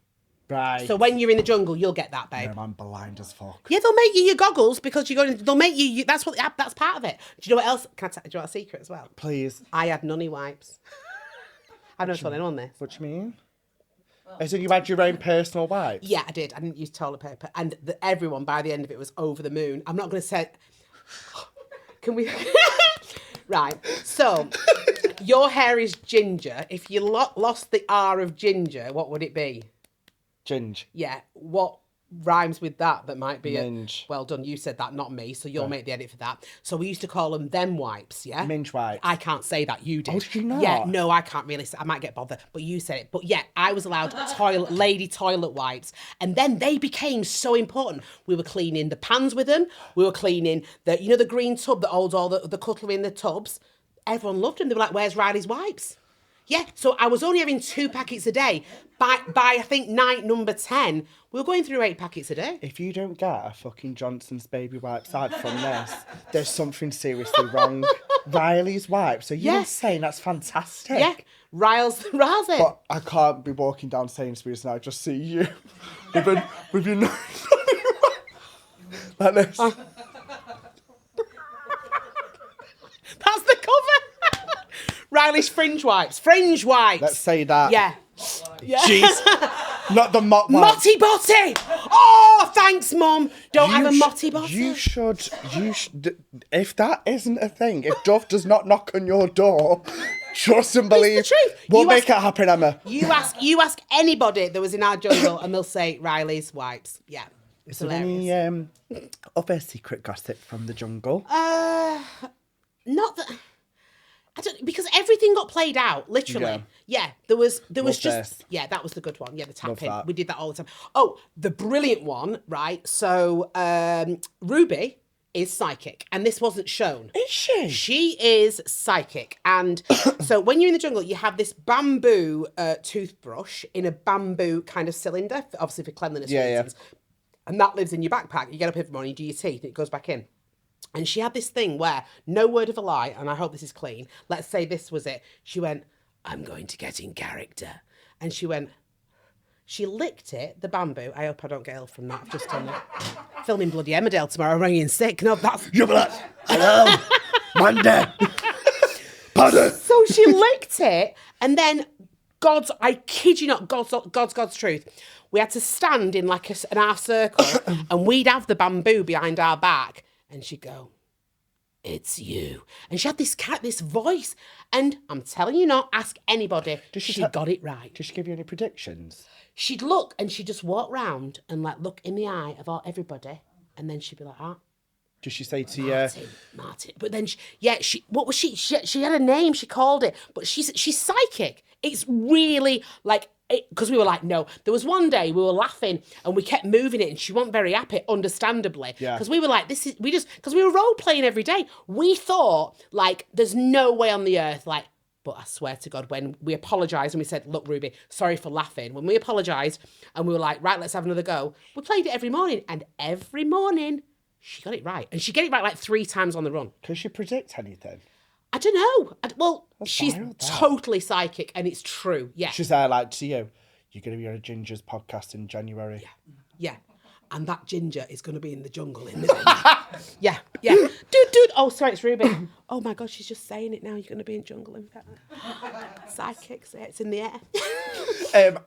Right. So when you're in the jungle, you'll get that, babe. No, I'm blind as fuck. Yeah, they'll make you your goggles because you're going. They'll make you. That's part of it. Do you know what else? Do you want a secret as well? Please. I had nunny wipes. I've never told anyone this. What do you mean? As in you had your own personal wipes? Yeah, I did. I didn't use toilet paper, and everyone by the end of it was over the moon. I'm not going to say. Can we? Right. So, your hair is ginger. If you lost the R of ginger, what would it be? Ginge. Yeah. What rhymes with that might be Minge. Well done. You said that, not me. So you'll make the edit for that. So we used to call them wipes. Yeah. Minge wipes. I can't say that. You did. Oh, did you not? Yeah. No, I can't really say. I might get bothered. But you said it. But yeah, I was allowed lady toilet wipes, and then they became so important. We were cleaning the pans with them. We were cleaning the green tub that holds all the cutlery in the tubs. Everyone loved them. They were like, "Where's Riley's wipes?" Yeah, so I was only having 2 packets a day. By I think night number 10, we were going through 8 packets a day. If you don't get a fucking Johnson's baby wipes out from this, there's something seriously wrong. Riley's wipes. Are you insane? That's fantastic. Yeah, riles it. But I can't be walking down Sainsbury's and I just see you with your nose like this. That's the cover. Riley's fringe wipes. Let's say that. Yeah. Jeez. Not the mop wipes. Motty Botty. Oh, thanks, Mum. Don't have a Motty Botty. You should. If that isn't a thing, if Duff does not knock on your door, trust and believe. It's the truth. We'll make it happen, Emma. You ask anybody that was in our jungle and they'll say Riley's wipes. Yeah. Is there any other secret gossip from the jungle? Not that. I don't, because everything got played out, literally. Yeah, there was just this. Yeah, that was the good one. Yeah, the tapping. that. We did that all the time. Oh, the brilliant one, right? So Ruby is psychic, and this wasn't shown. Is she? She is psychic, and so when you're in the jungle, you have this bamboo toothbrush in a bamboo kind of cylinder, obviously for cleanliness reasons. And that lives in your backpack. You get up every morning, you do your teeth, and it goes back in. And she had this thing where, no word of a lie, and I hope this is clean, let's say this was it. She went, I'm going to get in character. And she licked it, the bamboo. I hope I don't get ill from that. I've just done that. Filming bloody Emmerdale tomorrow, I'm running in sick. No, that's... You're like, hello, Mandy. Pardon. So she licked it, and then I kid you not, God's truth. We had to stand in like an half circle, and we'd have the bamboo behind our back. And she'd go, it's you. And she had this voice. And I'm telling you not, ask anybody. She got it right. Did she give you any predictions? She'd look and she'd just walk round and like look in the eye of everybody. And then she'd be like, Did she say to you? Martin. But then, what was she? She had a name, she called it. But she's psychic. It's really like... Because we were like, no. There was one day we were laughing and we kept moving it and she wasn't very happy, understandably. Because we were like, because we were role playing every day. We thought, like, there's no way on the earth, like, but I swear to God, when we apologised and we said, look, Ruby, sorry for laughing. When we apologised and we were like, right, let's have another go. We played it every morning, and every morning she got it right. And she got it right like 3 times on the run. Could she predict anything? I don't know. She's totally psychic, and it's true. Yeah. She's there like to you. You're going to be on a Ginger's podcast in January. Yeah. and that ginger is going to be in the jungle in the yeah. Dude. Oh, sorry, it's Ruby. Oh my God, she's just saying it now. You're going to be in jungle in fact. Psychics, it's in the air.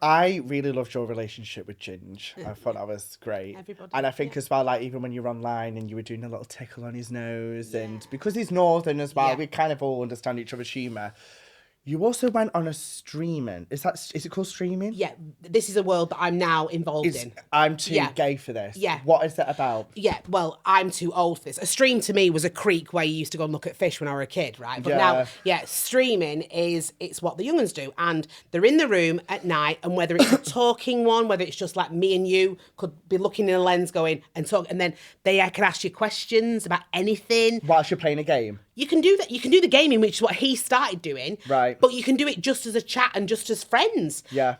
I really loved your relationship with Ginge. I thought that was great. Everybody, and I think as well, like even when you're online and you were doing a little tickle on his nose, and because he's northern as well, we kind of all understand each other's humour. You also went on a streaming. Is it called streaming? Yeah, this is a world that I'm now involved in. I'm too gay for this. Yeah. What is it about? Yeah, well, I'm too old for this. A stream to me was a creek where you used to go and look at fish when I were a kid, right? But now, streaming it's what the young'uns do. And they're in the room at night, and whether it's a talking one, whether it's just like me and you could be looking in a lens going and talk, and then they can ask you questions about anything. Whilst you're playing a game? You can do that. You can do the gaming, which is what he started doing. Right. But you can do it just as a chat and just as friends. Yeah.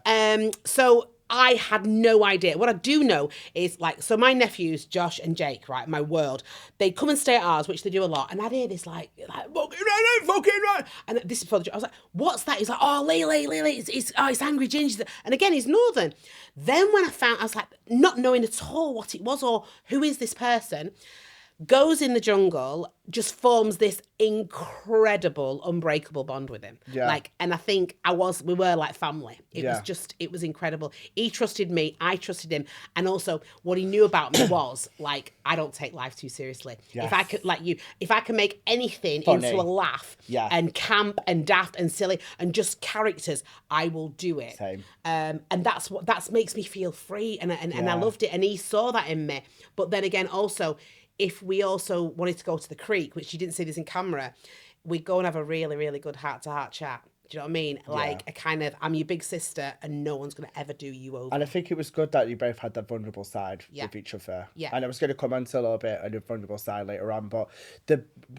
So I had no idea. What I do know is so my nephews, Josh and Jake, right, my world, they come and stay at ours, which they do a lot. And I'd hear this fucking right. And this is before the joke. I was like, what's that? He's like, oh, Lily, it's Angry Ginger. And again, he's northern. Then when I was like, not knowing at all what it was or who is this person, goes in the jungle, just forms this incredible, unbreakable bond with him. Yeah. And I think we were like family. It was incredible. He trusted me, I trusted him. And also what he knew about me was I don't take life too seriously. Yes. If I can make anything funny into a laugh and camp and daft and silly and just characters, I will do it. Same. And that makes me feel free. And I loved it. And he saw that in me. But then again, also, if we also wanted to go to the creek, which you didn't see this in camera, we'd go and have a really, really good heart-to-heart chat. Do you know what I mean? A kind of, I'm your big sister and no one's going to ever do you over. And I think it was good that you both had that vulnerable side with each other. Yeah. And I was going to come on to a little bit on the vulnerable side later on, but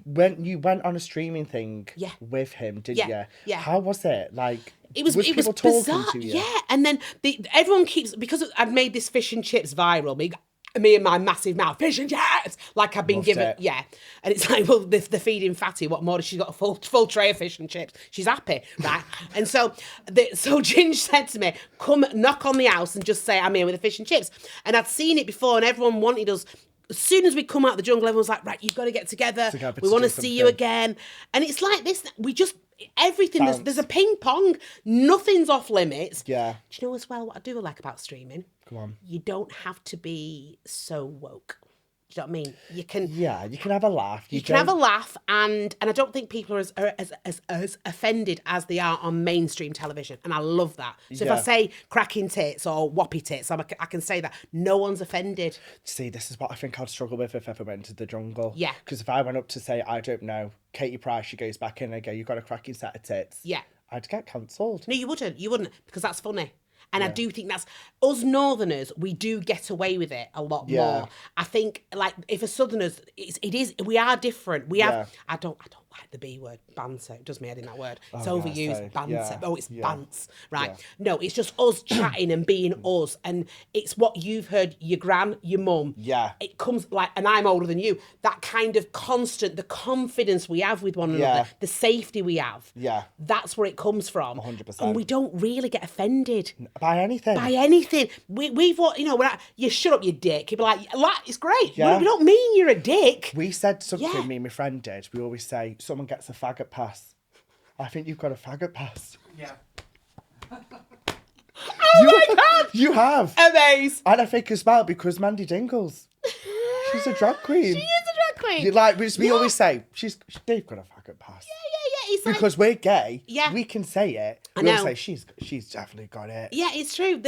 when you went on a streaming thing with him, didn't you? Yeah. How was it? It was bizarre. To you? Yeah. And then everyone keeps, because I'd made this fish and chips viral, me and my massive mouth, fish and chips, I've been given, and it's like, well, they're feeding Fatty, what more? She's got a full tray of fish and chips. She's happy, right? And so Ginge said to me, come knock on the house and just say, I'm here with the fish and chips. And I'd seen it before, and everyone wanted us. As soon as we come out of the jungle, everyone's like, right, you've got to get together. We want to see you again. And it's like this, everything, there's a ping pong. Nothing's off limits. Yeah. Do you know as well what I do like about streaming? Come on. You don't have to be so woke. Do you know what I mean? You can have a laugh. You can have a laugh, and I don't think people are as offended as they are on mainstream television, and I love that. So if I say cracking tits or whoppy tits, I can say that. No one's offended. See, this is what I think I'd struggle with if I ever went to the jungle. Yeah. Because if I went up to say, I don't know, Katie Price, she goes back in and go, you've got a cracking set of tits. Yeah. I'd get cancelled. No, you wouldn't, because that's funny. And I do think that's, us Northerners, we do get away with it a lot more. I think, if a Southerners, we are different. We have, I don't like the B word, banter. It does me head in that word. It's overused, banter. Yeah. Oh, it's bants, right? Yeah. No, it's just us chatting and being us. And it's what you've heard your gran, your mum. Yeah. It comes and I'm older than you, that kind of constant, the confidence we have with one another, the safety we have. Yeah. That's where it comes from. 100%. And we don't really get offended. By anything. We've you shut up, you dick. You'd be like, it's great. Yeah. We don't mean you're a dick. We said something, me and my friend did. We always say, someone gets a faggot pass. I think you've got a faggot pass. Yeah. Oh my God! You have. Amazing. And I think as well, because Mandy Dingles, she's a drag queen. She is a drag queen. We always say, they've got a faggot pass. Yeah. Because we're gay, yeah, we can say it. I know. We'll say she's definitely got it. Yeah, it's true.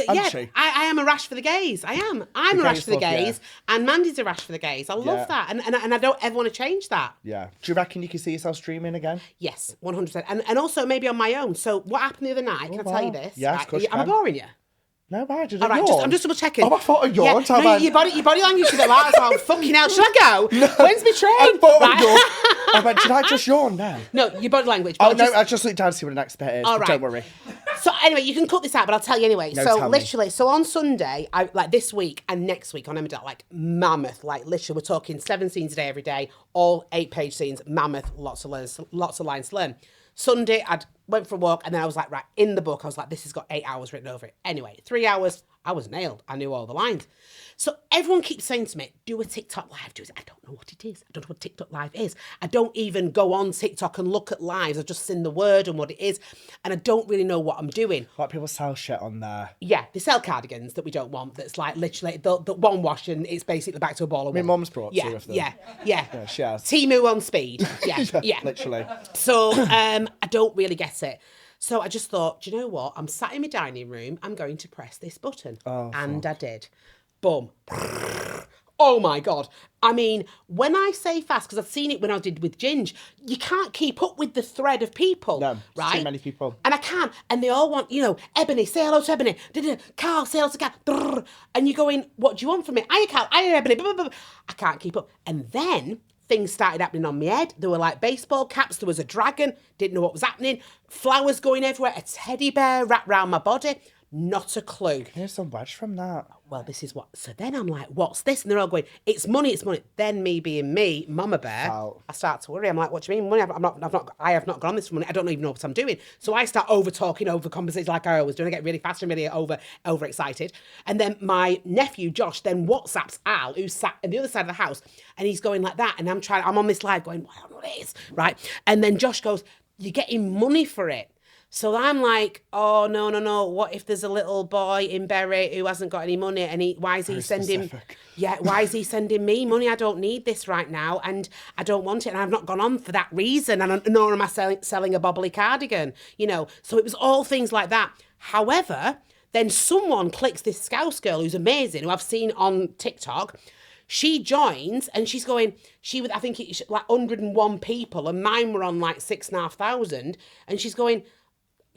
I am a rash for the gays. I am. I'm a rash for the gays, and Mandy's a rash for the gays. I love that, and I don't ever want to change that. Yeah. Do you reckon you can see yourself streaming again? Yes, 100%. And also maybe on my own. So what happened the other night? Can I tell you this? Yes, of course. Am I boring you? No, why did I yawn? I'm just double checking. Oh, I thought a yawn. Yeah, your body language to the last. Oh, fucking hell. Should I go? No. When's my train? I went, did I just yawn now? No, your body language. Oh, no, I just looked down to see what the next bit is. All right. Don't worry. So anyway, you can cut this out, but I'll tell you anyway. So on Sunday, this week and next week on Emmerdale, mammoth, literally we're talking 7 scenes a day every day, all 8-page scenes, mammoth, lots of lines to learn. Sunday, I went for a walk and then I was like, right, in the book, I was like, this has got 8 hours written over it. Anyway, 3 hours, I was nailed. I knew all the lines. So everyone keeps saying to me, do a TikTok live. I don't know what it is. I don't know what TikTok live is. I don't even go on TikTok and look at lives. I've just seen the word and what it is. And I don't really know what I'm doing. What people sell shit on there. Yeah, they sell cardigans that we don't want. That's like literally the one wash and it's basically back to a ball of wool. My mum's brought two of them. Yeah, she has. Temu on speed. Yeah. Literally. So I don't really get it. So I just thought, do you know what? I'm sat in my dining room. I'm going to press this button. And I did. Boom. Oh my God. I mean, when I say fast, because I've seen it when I did with Ginge, you can't keep up with the thread of people. No, right? too many people. And I can't. And they all want, Ebony, say hello to Ebony. Carl, say hello to Carl. And you're going, what do you want from me? Hiya, Carl. Hiya, Ebony. I can't keep up. And then things started happening on my head. There were like baseball caps. There was a dragon. Didn't know what was happening. Flowers going everywhere. A teddy bear wrapped around my body. Not a clue. Here's some wedge from that. Well, this is what. So then I'm like, what's this? And they're all going, it's money, it's money. Then me being me, Mama Bear, I start to worry. I'm like, what do you mean money? I have not gone this for money. I don't even know what I'm doing. So I start over talking, over conversations like I always do. And I get really fast and really over excited. And then my nephew Josh then WhatsApps Al, who's sat on the other side of the house, and he's going like that. And I'm on this live going, well, I don't know what it is, right? And then Josh goes, you're getting money for it. So I'm like, oh, no. What if there's a little boy in Bury who hasn't got any money and why is he sending me money? I don't need this right now and I don't want it and I've not gone on for that reason and nor am I selling a bobbly cardigan, So it was all things like that. However, then someone clicks this Scouse girl who's amazing, who I've seen on TikTok. She joins and she's going, I think it's like 101 people and mine were on like 6,500 and she's going,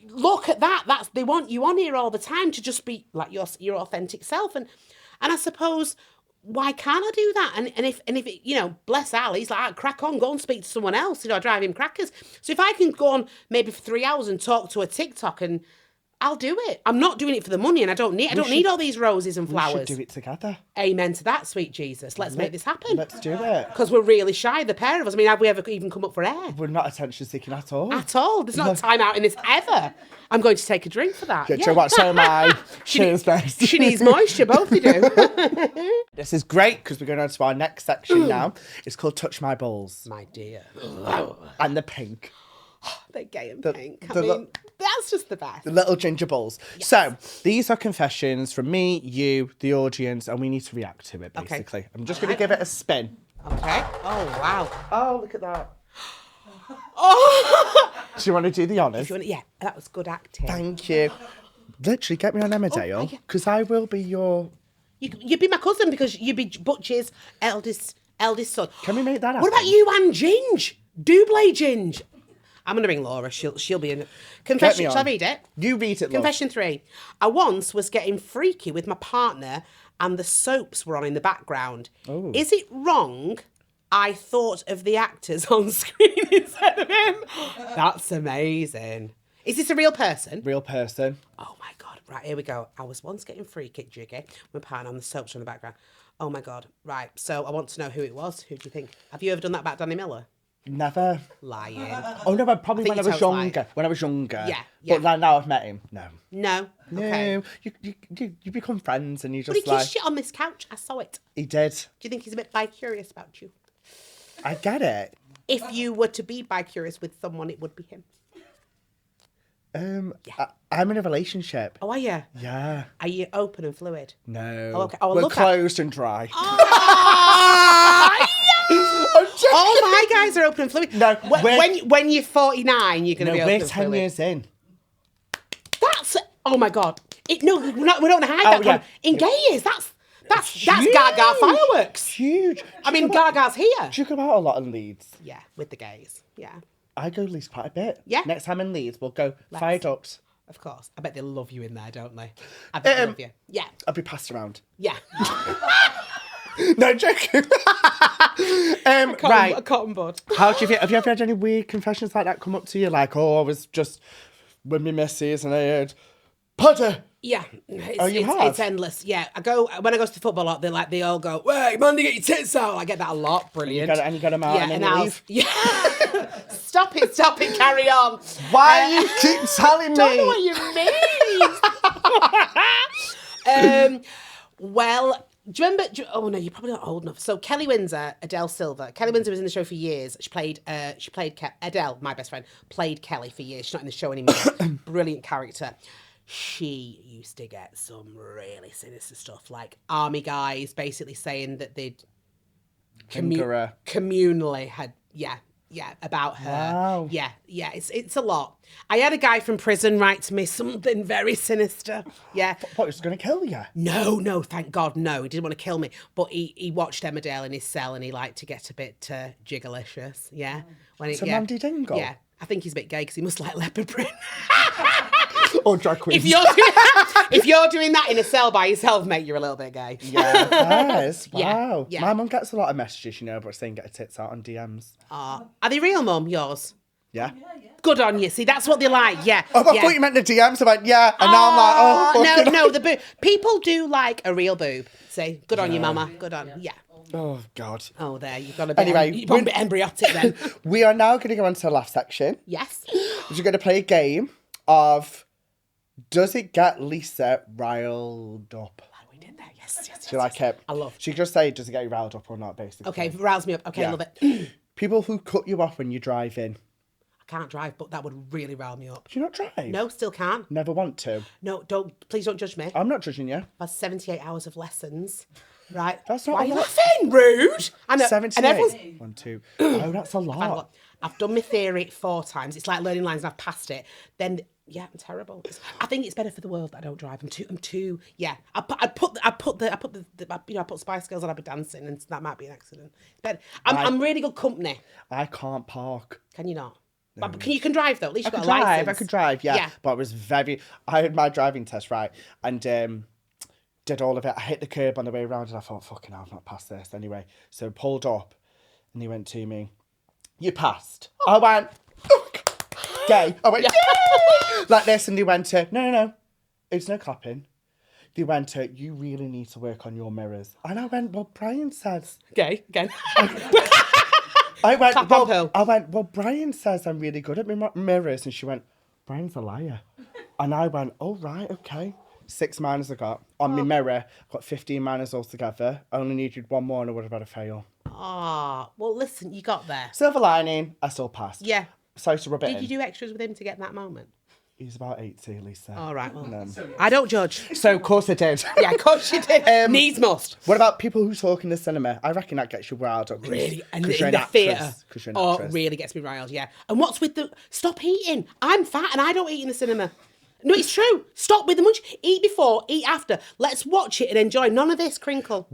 look at that. They want you on here all the time to just be like your authentic self. And I suppose, why can't I do that? And if it, bless Al, he's like, crack on, go and speak to someone else, drive him crackers. So if I can go on maybe for 3 hours and talk to a TikTok and I'll do it. I'm not doing it for the money and I don't need all these roses and flowers. We should do it together. Amen to that, sweet Jesus. Let's make this happen. Let's do it. Because we're really shy, the pair of us. I mean, have we ever even come up for air? We're not attention seeking at all. At all. There's not time out in this ever. I'm going to take a drink for that. Yeah. What? So am I. Cheers, best. She needs moisture, both you do. This is great because we're going on to our next section now. It's called Touch My Balls. My dear. And the pink. They're gay and pink. I mean, that's just the best. The little ginger balls. Yes. So, these are confessions from me, you, the audience, and we need to react to it, basically. Okay. I'm just going to give it a spin. Okay. Oh, wow. Oh, look at that. Oh! Do you want to do the honours? Yeah, that was good acting. Thank you. Literally, get me on Emmerdale, because I will be your... You'd be my cousin, because you'd be Butch's eldest son. Can we make that happen? What about you and Ginge? Double Ginge. I'm going to ring Laura. She'll be in it. Confession. Shall I read it? You read it, Confession 3. I once was getting freaky with my partner and the soaps were on in the background. Oh. Is it wrong I thought of the actors on screen instead of him? That's amazing. Is this a real person? Real person. Oh, my God. Right, here we go. I was once getting freaky, Jiggy, with my partner and the soaps were on the background. Oh, my God. Right, so I want to know who it was. Who do you think? Have you ever done that about Danny Miller? Never. Lying. Oh, no, but probably when I was younger. When I was younger. Yeah. But now I've met him. No. No? Okay. You become friends and you just But he kissed you on this couch. I saw it. He did. Do you think he's a bit bi-curious about you? I get it. If you were to be bi-curious with someone, it would be him. I'm in a relationship. Oh, are you? Yeah. Are you open and fluid? No. Oh, okay. Oh, we're closed and dry. All my guys are open and fluid. No, when you're 49, you're going to be open and fluid. We're 10 years in. That's, oh my God. We don't hide that. Yeah. In gay years, that's Gaga fireworks. Huge. I mean, Gaga's here. Do you go out a lot in Leeds? Yeah, with the gays. Yeah. I go to Leeds quite a bit. Yeah. Next time in Leeds, we'll go Fire Ducks. Of course. I bet they love you in there, don't they? I bet they love you. Yeah. I'll be passed around. Yeah. No joking. A cotton bud. How do you feel? Have you ever had any weird confessions like that come up to you? Like, I was just with me missus and I heard, Potter. Yeah. It's endless. Yeah. When I go to football a lot, they all go, "Wait, Mandy, get your tits out." I get that a lot. Brilliant. And you got them out and then you leave. Yeah. Stop it, carry on. Why you keep telling me? I don't know what you mean. Well, do you remember? Oh no, you're probably not old enough. So Kelly Windsor, Adele Silver. Kelly Windsor was in the show for years. She played Adele, my best friend, played Kelly for years. She's not in the show anymore. Brilliant character. She used to get some really sinister stuff, like army guys basically saying that they'd communally had about her. Wow. Yeah, it's a lot. I had a guy from prison write to me something very sinister. Yeah. What, he was going to kill you? No, thank God, no. He didn't want to kill me. But he watched Emmerdale in his cell and he liked to get a bit jiggalicious. Yeah. Mandy Dingle? Yeah. I think he's a bit gay because he must like leopard print. Or drag queens. If you're doing that in a cell by yourself, mate, you're a little bit gay. Yeah, yes. Wow. Yeah. My mum gets a lot of messages, but saying get her tits out on DMs. Are they real, Mum, yours? Yeah. Good on you. See, that's what they like. Yeah. I thought you meant the DMs. I'm like, yeah. And now I'm like, no, the boob. People do like a real boob. Say, good on you, mama. Good on. Yeah. Oh, God. Oh, there. You've got a bit, anyway, a bit embryotic then. We are now going to go on to the laugh section. Yes. We're going to play a game of does it get Lisa riled up? We did that. Yes. Do you like it? I love it. She could just say, does it get you riled up or not, basically. Okay, rouse me up. Okay, Yeah. I love it. People who cut you off when you drive in. I can't drive, but that would really rile me up. Do you not drive? No, still can't. Never want to? No, please don't judge me. I'm not judging you. That's 78 hours of lessons. Right. That's not Why a are you lot. laughing? Rude. I know. 78. And everyone's... 1, 2. Oh, that's a lot. I've done my theory 4 times. It's like learning lines and I've passed it. Then, yeah, I'm terrible. I think it's better for the world that I don't drive. I'm too, yeah. I put Spice Girls on, I'd be dancing and that might be an accident. It's better. I'm really good company. I can't park. Can you not? No. But you can drive though. At least you've got a drive. license. I could drive, yeah. But it was I had my driving test, right? And did all of it. I hit the curb on the way around and I thought, fucking hell, I've not passed this anyway. So pulled up and he went to me, you passed. I went, gay. I went, yeah! Like this. And he went, no. It's no clapping. They went, you really need to work on your mirrors. And I went, well, Brian says. Gay, again. I went, well, Brian says I'm really good at my mirrors. And she went, Brian's a liar. And I went, oh, right, okay. 6 minors I got. On my mirror, got 15 minors altogether. I only needed 1 more and I would have had a fail. Ah, well, listen, you got there. Silver lining, I still passed. Yeah. Sorry to rub it in. Did you do extras with him to get that moment? He's about 80, Lisa. All right, well, I don't judge. So, of course I did. Yeah, of course you did. Needs must. What about people who talk in the cinema? I reckon that gets you riled up. Really? And in the theatre. Oh, it really gets me riled, yeah. And what's with the... Stop eating. I'm fat and I don't eat in the cinema. No, it's true. Stop with the munch. Eat before, eat after. Let's watch it and enjoy. None of this crinkle.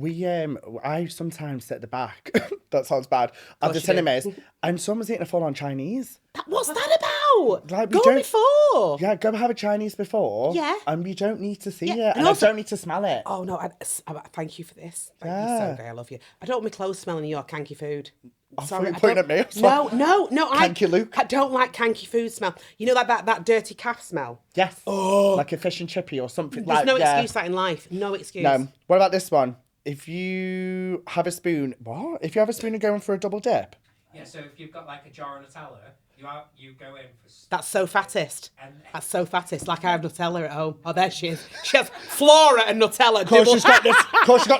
I sometimes sit at the back. That sounds bad. Of the cinemas, and someone's eating a full-on Chinese. What's that about? Like, go before. Yeah, go have a Chinese before. Yeah. And we don't need to see it, And and also, I don't need to smell it. Oh no! Thank you for this. Thank you so gay. I love you. I don't want my clothes smelling of your kanky food. Sorry, you're pointing at me. No. Kanky Luke. I don't like kanky food smell. You know that dirty calf smell? Yes. Oh. Like a fish and chippy or something. There's no excuse for that in life. No excuse. No. What about this one? If you have a spoon, If you have a spoon and going for a double dip? Yeah, so if you've got like a jar of Nutella, you go in for... That's so fattest. That's so fattest. Like I have Nutella at home. Oh, there she is. She has Flora and Nutella. Of course she's got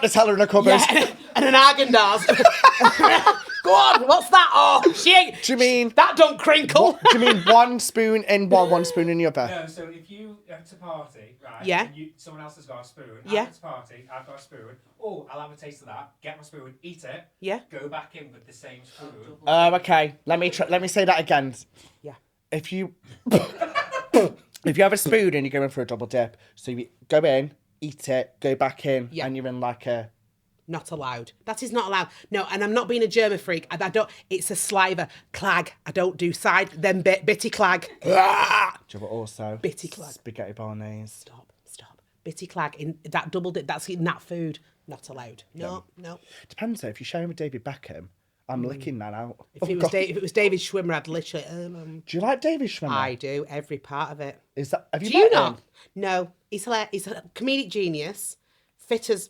Nutella in her cupboard. Yeah, and an Haagen-Dazs. Go on, what's that? Oh, she ain't... Do you mean... That don't crinkle. Do you mean one spoon in one spoon in the other? No, so if you are at a party, right? Yeah. And someone else has got a spoon. Yeah. I'm at a party, I've got a spoon. Oh, I'll have a taste of that. Get my spoon, eat it. Yeah. Go back in with the same spoon. Oh, okay. Let me say that again. Yeah. If you have a spoon and you're going for a double dip, so you go in, eat it, go back in, and you're in like a... Not allowed. That is not allowed. No, and I'm not being a germa freak. I don't. It's a saliva clag. I don't do side. Then bitty clag. But also bitty clag. Spaghetti bolognese. Stop. Bitty clag in that double dip. That's in that food. Not allowed. No. Depends though. If you're sharing with David Beckham, I'm licking that out. If it was David Schwimmer, I'd literally. Do you like David Schwimmer? I do. Every part of it. Is that? Have you do met you him? not? No. He's hilarious. He's a comedic genius. Fit as.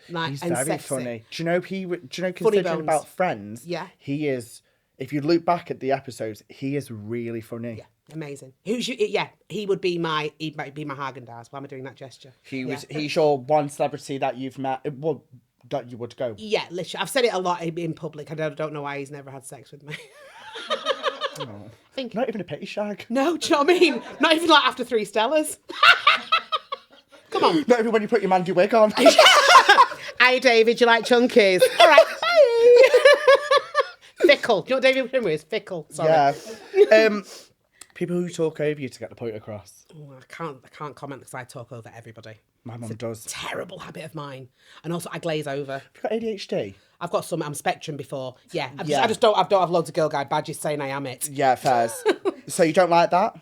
He's very sexy. funny. Do you know considering about Friends? Yeah. He is if you look back at the episodes, he is really funny. Yeah, amazing. He would be my Haagen-Dazs. Why am I doing that gesture? He's your one celebrity that you've met, that you would go. Yeah, literally. I've said it a lot in public. I don't know why he's never had sex with me. Not even a petty shag. No, do you know what I mean? Not even like after 3 Stellas. Come on. Not even when you put your Mandy wig on. Hey, David, you like chunkies? All right, bye. Fickle. Do you know what David Wimmer is? Fickle. Sorry. Yeah. People who talk over you to get the point across. Oh, I can't comment because I talk over everybody. My mum does. Terrible habit of mine. And also I glaze over. Have you got ADHD? I've got some. I'm Spectrum before. Yeah. I just don't have loads of girl guide badges saying I am it. Yeah, fairs. So you don't like that?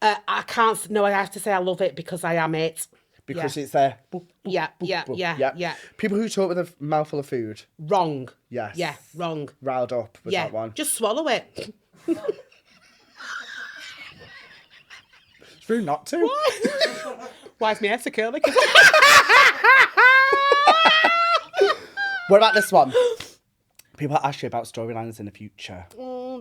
I can't. No, I have to say I love it because I am it. Because it's there. Yeah. People who talk with a mouthful of food. Wrong. Yes. Yeah, wrong. Riled up with that one. Just swallow it. It's rude not to. Why is my hair so curly? What about this one? People ask you about storylines in the future.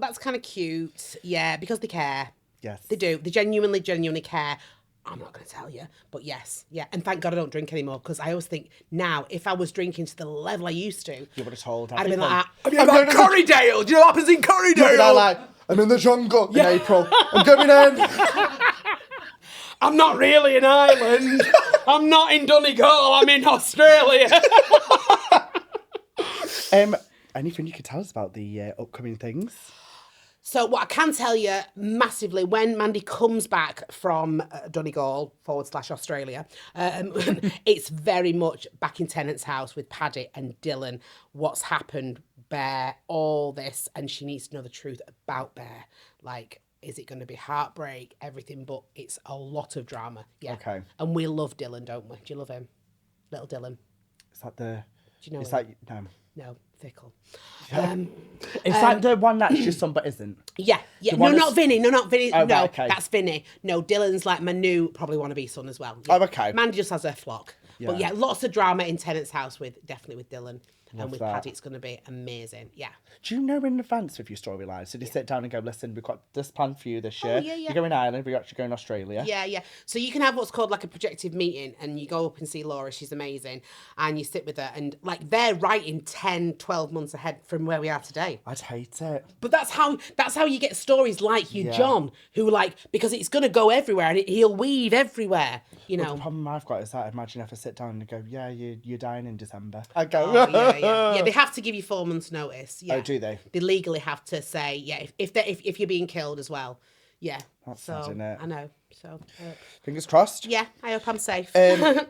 That's kind of cute. Yeah, because they care. Yes. They do. They genuinely care. I'm not going to tell you, but yes. Yeah. And thank God I don't drink anymore because I always think now, if I was drinking to the level I used to, you would have told I'd have been like, have you heard about Corriedale? Do you know what happens in Corriedale? You're like, I'm in the jungle in April. I'm coming in. I'm not really in Ireland. I'm not in Donegal. I'm in Australia. Anything you could tell us about the upcoming things? So what I can tell you massively, when Mandy comes back from Donegal / Australia, it's very much back in Tennant's house with Paddy and Dylan. What's happened, Bear, all this, and she needs to know the truth about Bear. Like, is it going to be heartbreak, everything, but it's a lot of drama. Yeah. Okay. And we love Dylan, don't we? Do you love him? Little Dylan. Is that the... Do you know Is him? that... No. No, Fickle. Is that the one that's just some but isn't? Yeah. The No, one not Vinny. No, not Vinny. Oh, no, right, okay. that's Vinny. No, Dylan's like my new probably wannabe son as well. Yeah. Oh, okay. Mandy just has her flock. But yeah, lots of drama in Tennant's house definitely with Dylan. And with that. Paddy, it's going to be amazing. Yeah. Do you know in advance with your storylines? Did you sit down and go, listen, we've got this plan for you this year. Yeah. You're going Ireland, we're actually going Australia. Yeah. So you can have what's called like a projective meeting and you go up and see Laura, she's amazing, and you sit with her and like they're writing 10, 12 months ahead from where we are today. I'd hate it. But that's how you get stories like you, John, who like, because it's going to go everywhere and he'll weave everywhere, you know. Well, the problem I've got is that imagine if I sit down and go, yeah, you're dying in December. I go, yeah, they have to give you 4 months notice. Yeah. Oh, do they? They legally have to say, yeah, if you're being killed as well. Yeah. That's so, sad, isn't it? I know. So, fingers crossed. yeah, I hope I'm safe. Would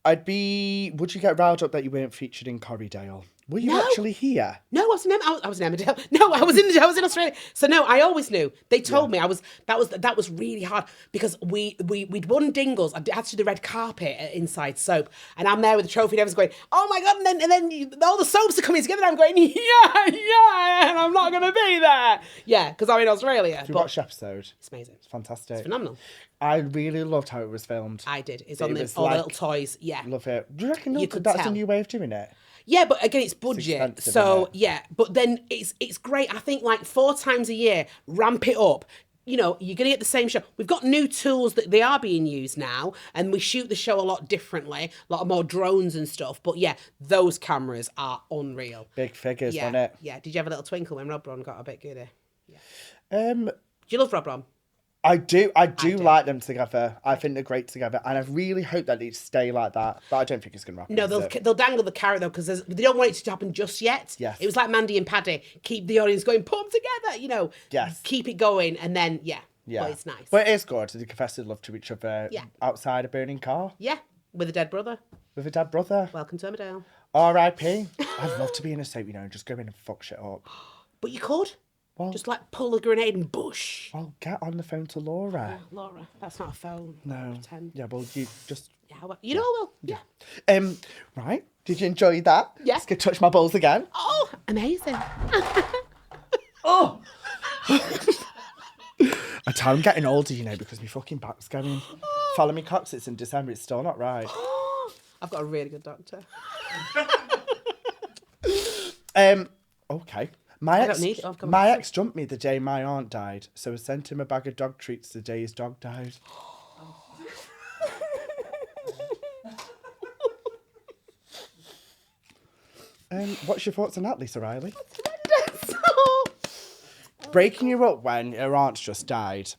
you get riled up that you weren't featured in Corriedale? Were you actually here? No, I was in Emmerdale. No, I was in Australia. So no, I always knew. They told me that was really hard because we'd won Dingles. I had to do the red carpet at Inside Soap, and I'm there with the trophy and everyone's going, oh my God, and then all the soaps are coming together and I'm going, yeah, and I'm not gonna be there. Yeah, because I'm in Australia. Have you watched the episode? It's amazing. It's fantastic. It's phenomenal. I really loved how it was filmed. I did. It's on all the little toys. Yeah. Love it. Do you reckon You could that's tell. a new way of doing it? Yeah, but again, it's budget. expensive, So, isn't it? yeah. But then it's great. I think like 4 times a year, ramp it up. You know, you're going to get the same show. We've got new tools that they are being used now, and we shoot the show a lot differently, a lot more drones and stuff. But yeah, those cameras are unreal. Big figures, Yeah, wasn't it? yeah. Did you have a little twinkle when Rob Ron got a bit good? Um, Do you love Rob Ron? I do like them together. I think they're great together, and I really hope that they stay like that. But I don't think it's going to happen. No, they'll dangle the carrot though because they don't want it to happen just yet. Yes. It was like Mandy and Paddy. Keep the audience going, put them together. You know. Yes. Keep it going, and then yeah. Yeah, But it's nice. But it is good. They confess their love to each other. Yeah. Outside a burning car Yeah, with a dead brother. with a dead brother. Welcome to Emmerdale. R.I.P. I'd love to be in a soap, and just go in and fuck shit up. But you could. Well, Just like pull a grenade and bush. well, get on the phone to Laura. Laura, that's not a phone. No. Pretend. Yeah, well, you just. Yeah, you know I will. Yeah. Right. Did you enjoy that? Yeah. Just gonna touch my balls again. Oh, amazing. Oh. I tell I'm getting older, because my fucking back's going. Follow me, cocks. It's in December. It's still not right. I've got a really good doctor. Okay. My I ex, don't need it. I've got my my- ex dumped me the day my aunt died, so I sent him a bag of dog treats the day his dog died. What's your thoughts on that, Lisa Riley? Breaking you up when her aunt's just died.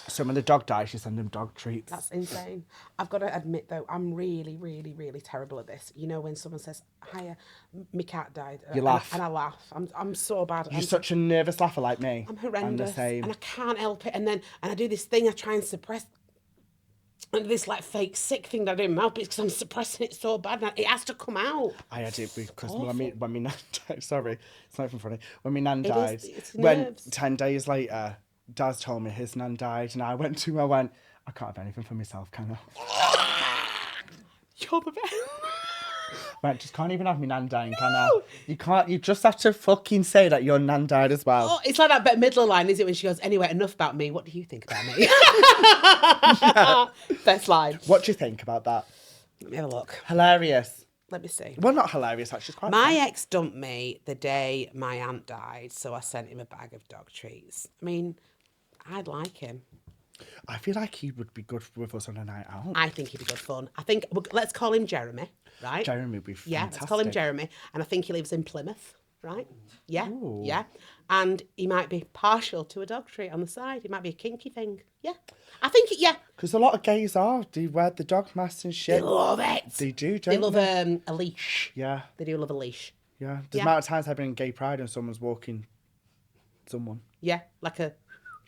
So when the dog dies, you send him dog treats. That's insane. I've got to admit, though, I'm really, really, really terrible at this. You know, when someone says, hiya, my cat died. You laugh. And I laugh. I'm so bad. You're such a nervous laugher like me. I'm horrendous. I'm the same. And I can't help it. And I do this thing, I try and suppress. And this like fake sick thing that I do in my mouth because I'm suppressing it so bad. It has to come out. I had it because when my nan died, sorry, it's not even funny. When my nan It died, is, it's when nerves. 10 days later, Daz told me his nan died, and I went to him, I went, I can't have anything for myself, can I? You're the best. Right, just can't even have my nan dying, can I? You can't, you just have to fucking say that your nan died as well. Oh, it's like that Bette Midler line, is it? When she goes, anyway, enough about me. What do you think about me? Best line. What do you think about that? Let me have a look. Hilarious. Let me see. Well, not hilarious, actually. It's quite My funny. ex dumped me the day my aunt died, so I sent him a bag of dog treats. I mean, I'd like him. I feel like he would be good with us on a night out. I think he'd be good fun. I think, let's call him Jeremy, right? Jeremy would be fantastic. Yeah, let's call him Jeremy. And I think he lives in Plymouth, right? Yeah, yeah. And he might be partial to a dog treat on the side. It might be a kinky thing. Yeah. I think, yeah. Because a lot of gays they wear the dog masks and They shit. love it. They do, They don't love they? a leash. Yeah, They do love a leash. yeah. The Yeah. amount of times I've been in gay pride and someone's walking someone. Yeah, like a,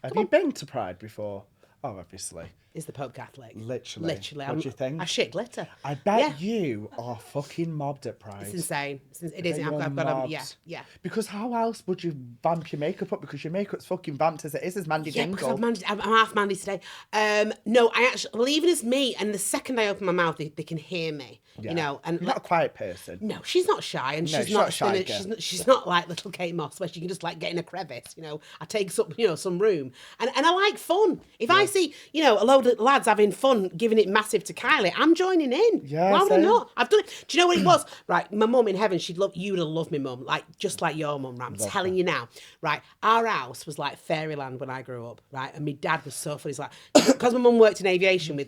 Have you been to Pride before? Oh, obviously. is the Pope Catholic? Literally. Literally. What do you think? I shit glitter. I bet Yeah. you are fucking mobbed at Pride. It's insane. It is. Bet you're I've got mobbed. yeah, yeah. Because how else would you vamp your makeup up? Because your makeup's fucking vamped as it is as Mandy Yeah, Dingle. because I'm half Mandy today. No, I actually, even as me, and the second I open my mouth, they can hear me. Yeah. You know, and You're not a quiet person. no, she's not shy, and No, she's she's not not shy thin, girl. she's not like little Kate Moss, where she can just like get in a crevice. You know, I take some room, and I like fun. If I see a load of lads having fun, giving it massive to Kylie, I'm joining in. Yeah, why would I same. not? I've done it. Do you know what it was? Right, my mum in heaven, you'd have loved me mum, like just like your mum. Right? I'm telling you now. Right, our house was like fairyland when I grew up. Right, and my dad was so funny. He's like, because my mum worked in aviation with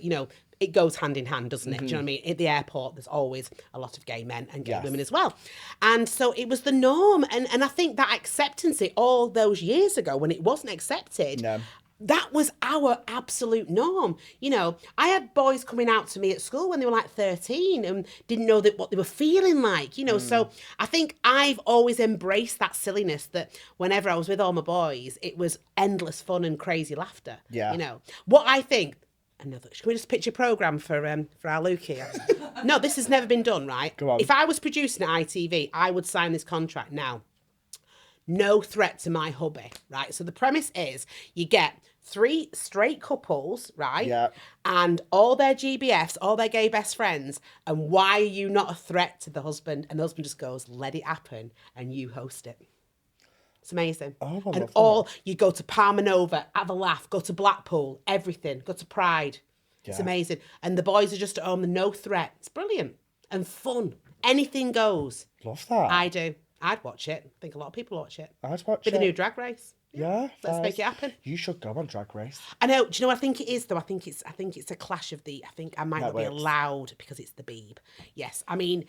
it goes hand in hand, doesn't it? Do you know what I mean? At the airport, there's always a lot of gay men and gay Yes. women as well. And so it was the norm. And I think that acceptance all those years ago when it wasn't accepted, No. that was our absolute norm. I had boys coming out to me at school when they were like 13 and didn't know what they were feeling like, So I think I've always embraced that silliness that whenever I was with all my boys, it was endless fun and crazy laughter. Yeah. What I think... Can we just pitch a programme for our Luke here? No, this has never been done, right? Go on. If I was producing at ITV, I would sign this contract now. No threat to my hubby, right? So the premise is you get 3 straight couples, right? Yeah. And all their GBFs, all their gay best friends, and why are you not a threat to the husband? And the husband just goes, let it happen, and you host it. It's amazing. Oh, I and love you go to Palma Nova, have a laugh, go to Blackpool, everything, go to Pride. It's Yeah. amazing. And the boys are just at home, no threat. It's brilliant and fun. Anything goes. Love that. I do. I'd watch it. I think a lot of people watch it. I'd watch Be it. the new Drag Race. Yeah. Let's guys. make it happen. You should go on Drag Race. I know. Do you know what I think it is though? I think it's a clash of the. I think I might not be Networks. allowed because it's the Beeb. Yes, I mean,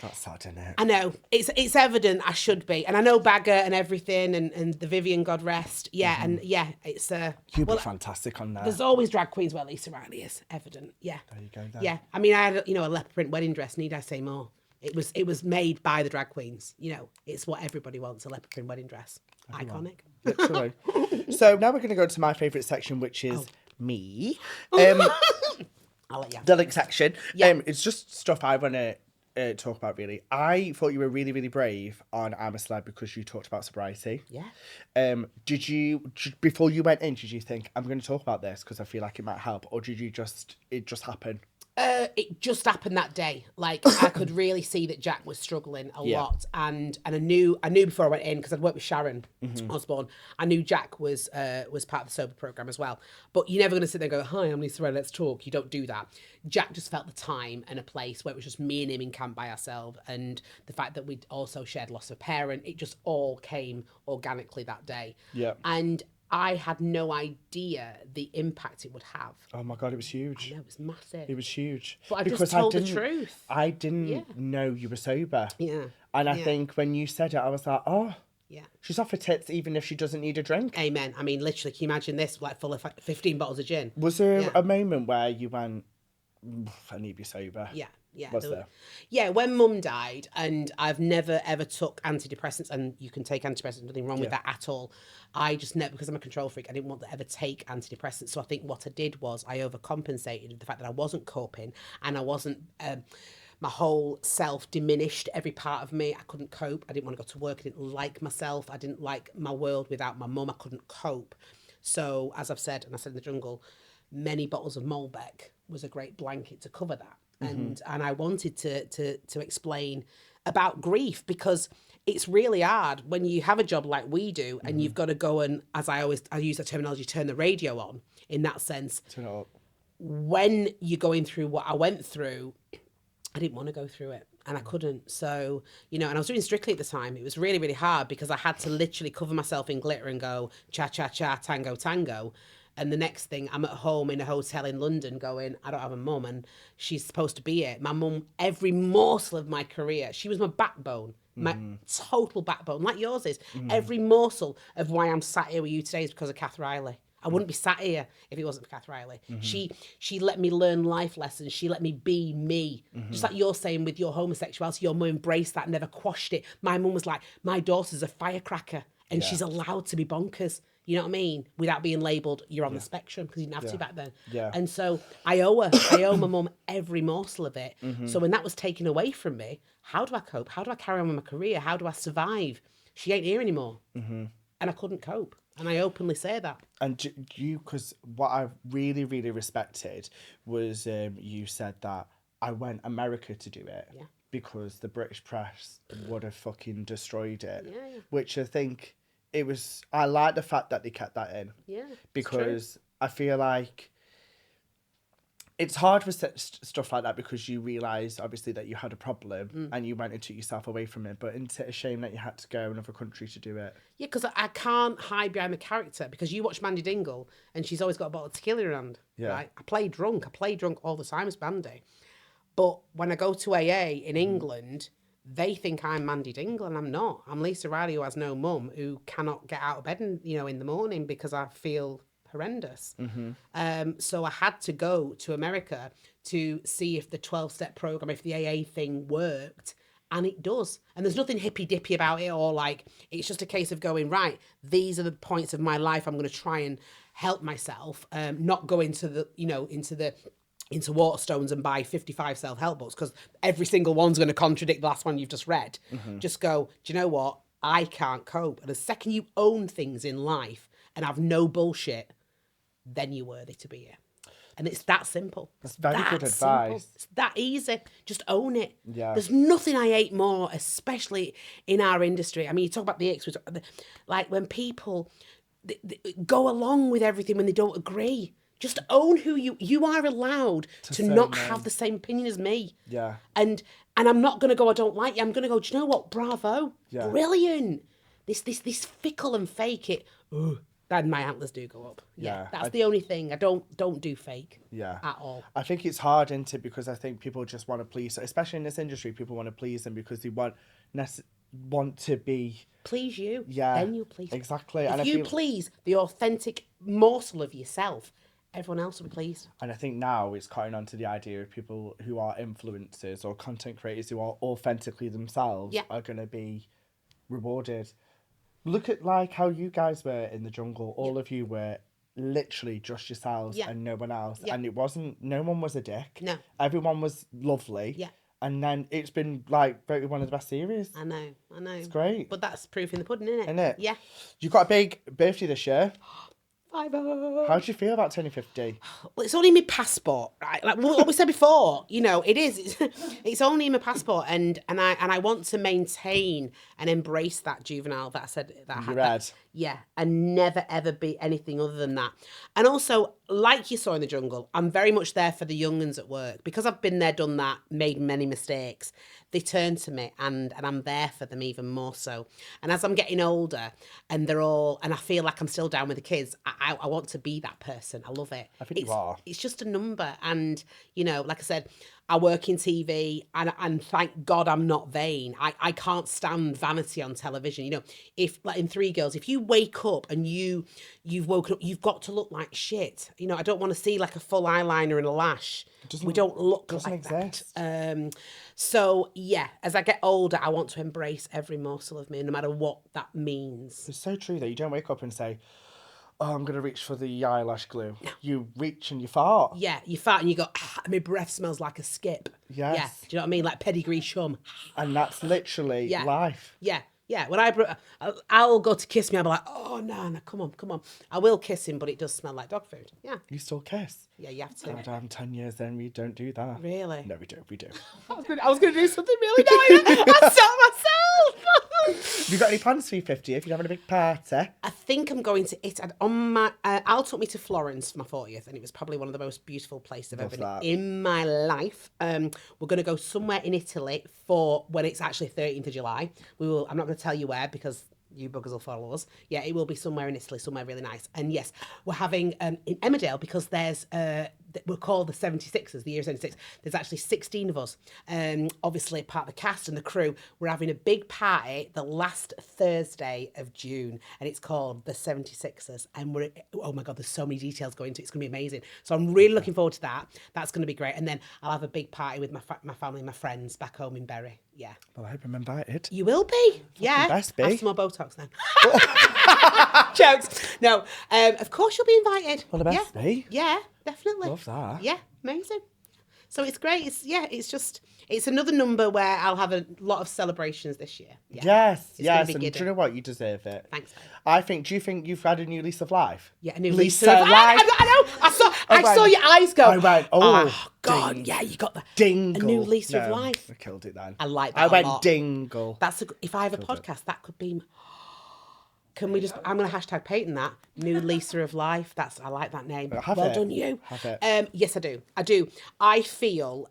That's sad, isn't it? I know it's evident I should be, and I know Bagger and everything, and the Vivian, God rest. Yeah, and yeah, it's You'd be fantastic on there. There's always drag queens where Lisa Riley is evident. Yeah. There you go. Then. Yeah. I mean, I had a leopard print wedding dress. Need I say more? It was made by the drag queens. It's what everybody wants, a leopard print wedding dress. Iconic. Literally. So now we're going to go to my favourite section, which is me. I'll let you have The it. link section. Yeah. It's just stuff I want to talk about, really. I thought you were really, really brave on I'm A Celeb because you talked about sobriety. Yeah. Did you, before you went in, did you think, I'm going to talk about this because I feel like it might help? Or did you it just happen? It just happened that day. Like I could really see that Jack was struggling a lot, and I knew before I went in because I'd worked with Sharon Osbourne. I knew Jack was part of the sober program as well. But you're never going to sit there and go, "Hi, I'm Lisa Ray, let's talk." You don't do that. Jack just felt the time and a place where it was just me and him in camp by ourselves, and the fact that we'd also shared loss of parent. It just all came organically that day. Yeah, and I had no idea the impact it would have. Oh my God, it was huge. I know, it was massive. It was huge. But I just told the truth. I didn't know you were sober. Yeah. And I think when you said it, I was like, oh, yeah, she's off her tits even if she doesn't need a drink. Amen. I mean, literally, can you imagine this, like full of 15 bottles of gin? Was there a moment where you went, I need to be sober? Yeah. Yeah, was there? Yeah, when Mum died, and I've never ever took antidepressants, and you can take antidepressants, nothing wrong with that at all. I just never, because I'm a control freak, I didn't want to ever take antidepressants. So I think what I did was I overcompensated with the fact that I wasn't coping, and I wasn't. My whole self diminished, every part of me. I couldn't cope. I didn't want to go to work. I didn't like myself. I didn't like my world without my mum. I couldn't cope. So as I've said, and I said in the jungle, many bottles of Malbec was a great blanket to cover that. And I wanted to explain about grief, because it's really hard when you have a job like we do and you've got to go and, as I use that terminology, turn the radio on, in that sense. Turn it up. When you're going through what I went through, I didn't want to go through it, and I couldn't. So, and I was doing Strictly at the time. It was really, really hard because I had to literally cover myself in glitter and go cha-cha-cha, tango, tango. And the next thing, I'm at home in a hotel in London going, I don't have a mum, and she's supposed to be here. My mum, every morsel of my career, she was my backbone, my total backbone, like yours is. Every morsel of why I'm sat here with you today is because of Kath Riley. I wouldn't be sat here if it wasn't for Kath Riley. She let me learn life lessons. She let me be me. Just like you're saying with your homosexuality, your mum embraced that, never quashed it. My mum was like, my daughter's a firecracker, and she's allowed to be bonkers. You know what I mean? Without being labelled, you're on the spectrum, because you didn't have to back then. Yeah. And so I owe my mum every morsel of it. So when that was taken away from me, how do I cope? How do I carry on with my career? How do I survive? She ain't here anymore. And I couldn't cope. And I openly say that. And you, because what I really, really respected was you said that I went America to do it because the British press would have fucking destroyed it. Yeah. Which I think... I like the fact that they kept that in. Yeah. Because I feel like it's hard with stuff like that, because you realise, obviously, that you had a problem and you went and took yourself away from it. But isn't it a shame that you had to go to another country to do it? Yeah, because I can't hide behind the character, because you watch Mandy Dingle and she's always got a bottle of tequila around. Yeah. Right? I play drunk all the time as Mandy. But when I go to AA in England... they think I'm Mandy Dingle, and I'm not. I'm Lisa Riley, who has no mum, who cannot get out of bed in the morning because I feel horrendous. So I had to go to America to see if the 12-step program, if the AA thing worked, and it does. And there's nothing hippy-dippy about it, or like, it's just a case of going, right, these are the points of my life I'm going to try and help myself, not go into Waterstones and buy 55 self-help books, because every single one's going to contradict the last one you've just read. Just go, do you know what? I can't cope. And the second you own things in life and have no bullshit, then you're worthy to be here. And it's that simple. That's very good advice. It's that easy. Just own it. Yeah. There's nothing I hate more, especially in our industry. I mean, you talk about the icks, like when people they go along with everything when they don't agree. Just own who you are allowed to not have the same opinion as me. Yeah. And I'm not going to go, I don't like you. I'm going to go, do you know what? Bravo. Yeah. Brilliant. This fickle and fake it. Then my antlers do go up. Yeah. That's the only thing. I don't do fake. Yeah. At all. I think it's hard, isn't it? Because I think people just want to please, especially in this industry, people want to please them because they want to be... please you. Yeah. Then you'll please. Exactly. If you please the authentic morsel of yourself, everyone else will be pleased. And I think now it's cutting on to the idea of people who are influencers or content creators who are authentically themselves are going to be rewarded. Look at like how you guys were in the jungle. All of you were literally just yourselves and no one else. And no one was a dick. No. Everyone was lovely. Yeah. And then it's been like voted one of the best series. I know. It's great. But that's proof in the pudding, isn't it? Isn't it? Yeah. You've got a big birthday this year. 5-0. How do you feel about turning 50? Well, it's only my passport, right? Like what we said before, it is. It's only in my passport, and I want to maintain and embrace that juvenile that I said that I had. Yeah, and never ever be anything other than that. And also, like you saw in the jungle, I'm very much there for the young uns at work because I've been there, done that, made many mistakes. They turn to me, and I'm there for them even more so. And as I'm getting older, and I feel like I'm still down with the kids. I want to be that person. I love it. I think you are. It's just a number, and like I said, I work in TV, and thank God I'm not vain. I can't stand vanity on television. If like in Three Girls, if you wake up and you've woken up, you've got to look like shit. I don't want to see like a full eyeliner and a lash. We don't look like exist. that. So yeah, as I get older, I want to embrace every morsel of me, no matter what that means. It's so true that you don't wake up and say, "Oh, I'm going to reach for the eyelash glue." No. You reach and you fart. Yeah, you fart and you go, my breath smells like a skip. Yes. Yeah, do you know what I mean? Like pedigree chum. And that's literally life. Yeah. Yeah, when I'll go to kiss me, I'll be like, oh, no, come on. I will kiss him, but it does smell like dog food. Yeah. You still kiss? Yeah, you have to. God, I'm 10 years in, we don't do that. Really? No, we do. I was going to do something really nice. I stopped myself. Have you got any plans for your 50th? You're having a big party? I think I'm going to Al took me to Florence for my 40th, and it was probably one of the most beautiful places I've ever been in my life. We're going to go somewhere in Italy for when it's actually 13th of July. I'm not going to tell you where because you buggers will follow us. Yeah, it will be somewhere in Italy, somewhere really nice. And yes, we're having in Emmerdale because there's we're called the 76ers, the year 76. There's actually 16 of us. Obviously, part of the cast and the crew. We're having a big party the last Thursday of June, and it's called the 76ers. And oh my God, there's so many details going into it. It's going to be amazing. So I'm really looking forward to that. That's going to be great. And then I'll have a big party with my family and my friends back home in Bury. Yeah. Well, I hope I'm invited. You will be. Yeah. Best be. Have some more Botox then. Jokes. No. Of course you'll be invited. Well, the best be. Yeah, definitely. Love that. Yeah, amazing. So it's great. It's another number where I'll have a lot of celebrations this year. Yeah. Yes. And do you know what? You deserve it. Thanks, babe. Do you think you've had a new lease of life? Yeah, a new lease of life. I know. I saw your eyes go. I went, oh God, ding. Yeah, you got the Dingle. A new lease of life. I killed it then. I like that I went a lot. Dingle. If I have a podcast, that could be... Can we I'm going to hashtag patent that. New Lisa of Life. I like that name. Well done, you. Have it. Yes, I do. I feel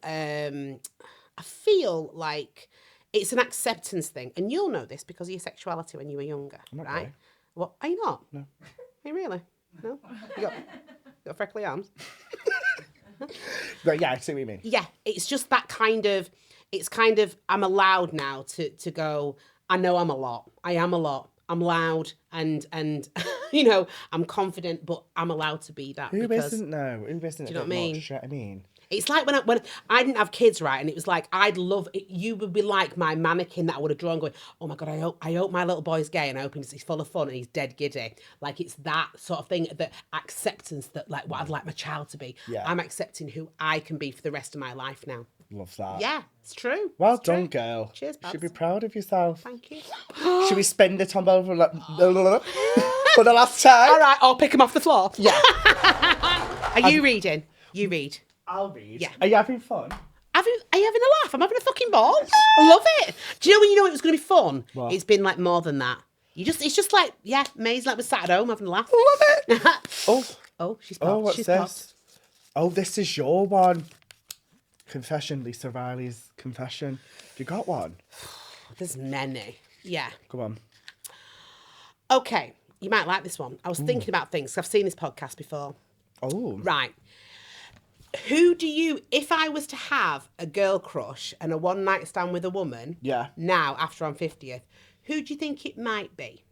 like it's an acceptance thing. And you'll know this because of your sexuality when you were younger, right? Gay. What? Are you not? No. Are you really? No? You got freckly arms? But yeah, I see what you mean. Yeah, it's just that I'm allowed now to go, I know I'm a lot. I am a lot. I'm loud and I'm confident, but I'm allowed to be that. Who isn't though? Who isn't? Do you know what I mean? Much, you know what I mean? It's like when I didn't have kids, right? And it was like, I'd love it. You would be like my mannequin that I would have drawn going, oh my God, I hope my little boy's gay and I hope he's full of fun and he's dead giddy. Like it's that sort of thing, that acceptance that like what I'd like my child to be. Yeah. I'm accepting who I can be for the rest of my life now. Love that. Yeah, it's true. Well done, girl. Cheers, You should babs. be proud of yourself. Thank you. Should we spend it on both for the last time? All right, I'll pick him off the floor. Yeah. Are you reading? You read. I'll read. Yeah. Are you having fun? Are you having a laugh? I'm having a fucking ball. I love it. Do you know when you know it was going to be fun? What? It's been like more than that. It's just like, yeah, May's like we're sat at home having a laugh. Love it. Oh, she's popped. Oh, what's she's this? Popped. Oh, this is your one. Confession, Lisa Riley's confession. Have you got one? There's many. Yeah. Come on. Okay, you might like this one. I was thinking about things. I've seen this podcast before. Oh. Right. Who do you, if I was to have a girl crush and a one night stand with a woman, Yeah. now after I'm 50th, who do you think it might be?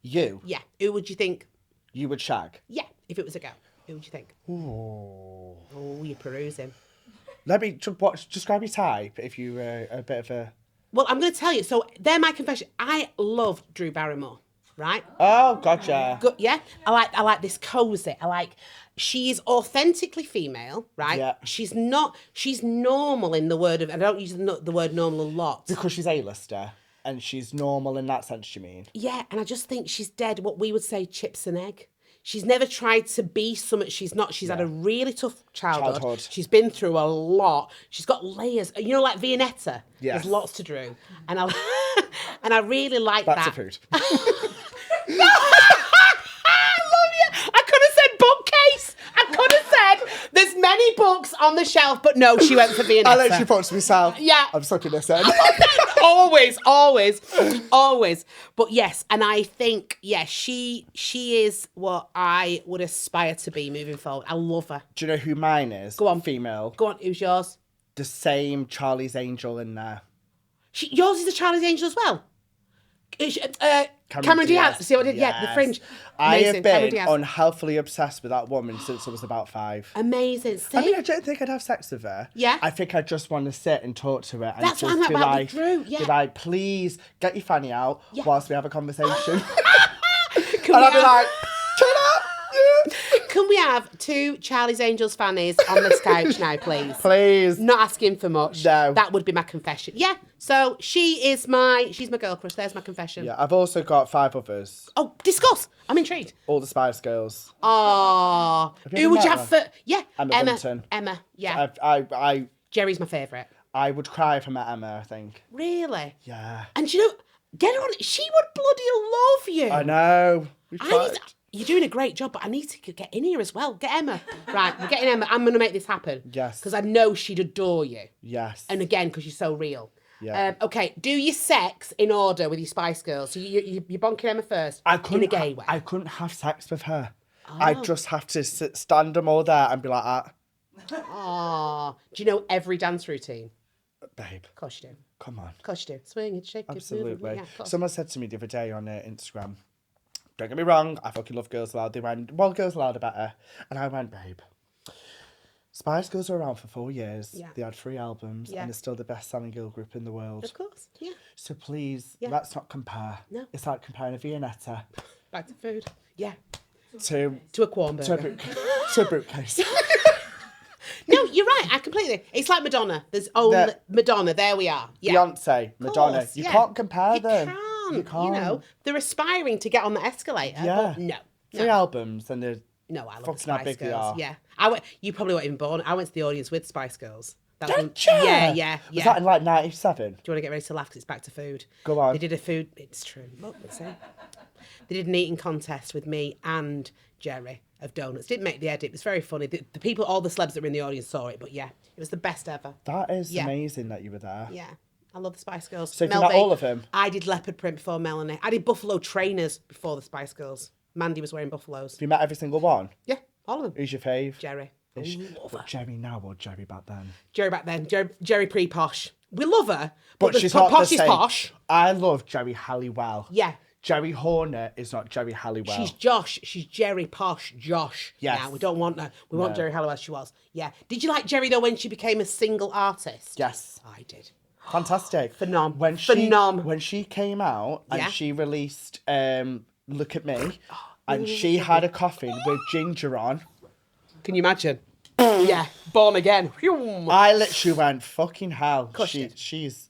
You. Yeah. Who would you think? You would shag. Yeah. If it was a girl, who would you think? Oh. Oh, you're perusing. Let me describe your type if you were a bit of a... Well, I'm going to tell you. So they're my confession. I love Drew Barrymore, right? Oh, gotcha. Good, yeah. I like this cozy. She is authentically female, right? Yeah. She's normal in the word of, I don't use the word normal a lot. Because she's A-lister and she's normal in that sense, you mean? Yeah, and I just think she's dead what we would say chips and egg. She's never tried to be something she's not. She's had a really tough childhood. She's been through a lot. She's got layers. You know, like Viennetta. Yes. There's lots to do. And I really like that. That's a food. I love you. I could have said bookcase. I could have said there's many books on the shelf, but no, she went for Viennetta. I literally thought to myself, yeah, I'm sucking this in. always. But yes, and I think, she is what I would aspire to be moving forward. I love her. Do you know who mine is? Go on. Female. Go on, who's yours? The same Charlie's Angel in there. Yours is a Charlie's Angel as well? Cameron Diaz. See what I did? Yes. Yeah, The Fringe. Amazing. I have been unhealthily obsessed with that woman since I was about 5. Amazing. See? I mean, I don't think I'd have sex with her. Yeah. I think I'd just want to sit and talk to her. And That's just what I'm be about like, with Drew. Yeah. Be like, please get your fanny out whilst we have a conversation. And I'd be like, turn up. Can we have 2 Charlie's Angels fannies on this couch now, please? Please. Not asking for much. No. That would be my confession. Yeah. So she's my girl crush. There's my confession. Yeah, I've also got 5 others. Oh, discuss. I'm intrigued. All the Spice Girls. Oh. Who would you have for? Yeah. Emma. Yeah. Jerry's my favourite. I would cry if I met Emma, I think. Really? Yeah. And you know, get her on. She would bloody love you. I know. You're doing a great job, but I need to get in here as well. Get Emma. Right, we're getting Emma. I'm going to make this happen. Yes. Because I know she'd adore you. Yes. And again, because you're so real. Yeah. Okay, do your sex in order with your Spice Girls. So you're bonking Emma first in a gay way. I couldn't have sex with her. Oh. I'd just have to stand them all there and be like that. Oh. Do you know every dance routine? Babe. Of course you do. Come on. Of course you do. Swing it, shake it. Absolutely. Yeah, someone said to me the other day on Instagram, don't get me wrong, I fucking love Girls Aloud. They went, well, Girls Aloud are better. And I went, babe, Spice Girls are around for 4 years. Yeah. They had 3 albums and they're still the best-selling girl group in the world. Of course, yeah. So please, let's not compare. No. It's like comparing a Viennetta. Back to food. Yeah. To a corn burger. To a bookcase. No, you're right. I completely. It's like Madonna. There's only Madonna. There we are. Yeah. Beyonce, Madonna. Course, you can't compare them. You can't. You know, they're aspiring to get on the escalator. Yeah. But no. 3 albums and they're no, I love fucking Spice how big Girls. they are. Yeah. You probably weren't even born. I went to the audience with Spice Girls. Did you? Yeah. Was that in like 97? Do you want to get ready to laugh? Because it's back to food. Go on. They did a food. It's true. Look, let's see. They did an eating contest with me and Jerry of donuts. Didn't make the edit. It was very funny. The people, all the celebs that were in the audience saw it. But yeah, it was the best ever. That is amazing that you were there. Yeah. I love the Spice Girls. So not all of them? I did leopard print before Melanie. I did buffalo trainers before the Spice Girls. Mandy was wearing buffaloes. Have you met every single one? Yeah, all of them. Who's your fave? Jerry. But Jerry now or Jerry back then? Jerry back then. Jerry pre-posh. We love her, but she's not posh the same. Is posh. I love Jerry Halliwell. Yeah. Jerry Horner is not Jerry Halliwell. She's Josh. She's Jerry Posh Josh. Yes. Now, we don't want her. We want Jerry Halliwell as she was. Yeah. Did you like Jerry, though, when she became a single artist? Yes. I did. Fantastic. Phenom. When she came out and she released Look at Me, and she had a coffin with ginger on. Can you imagine? Yeah. Born again. I literally went, fucking hell. She's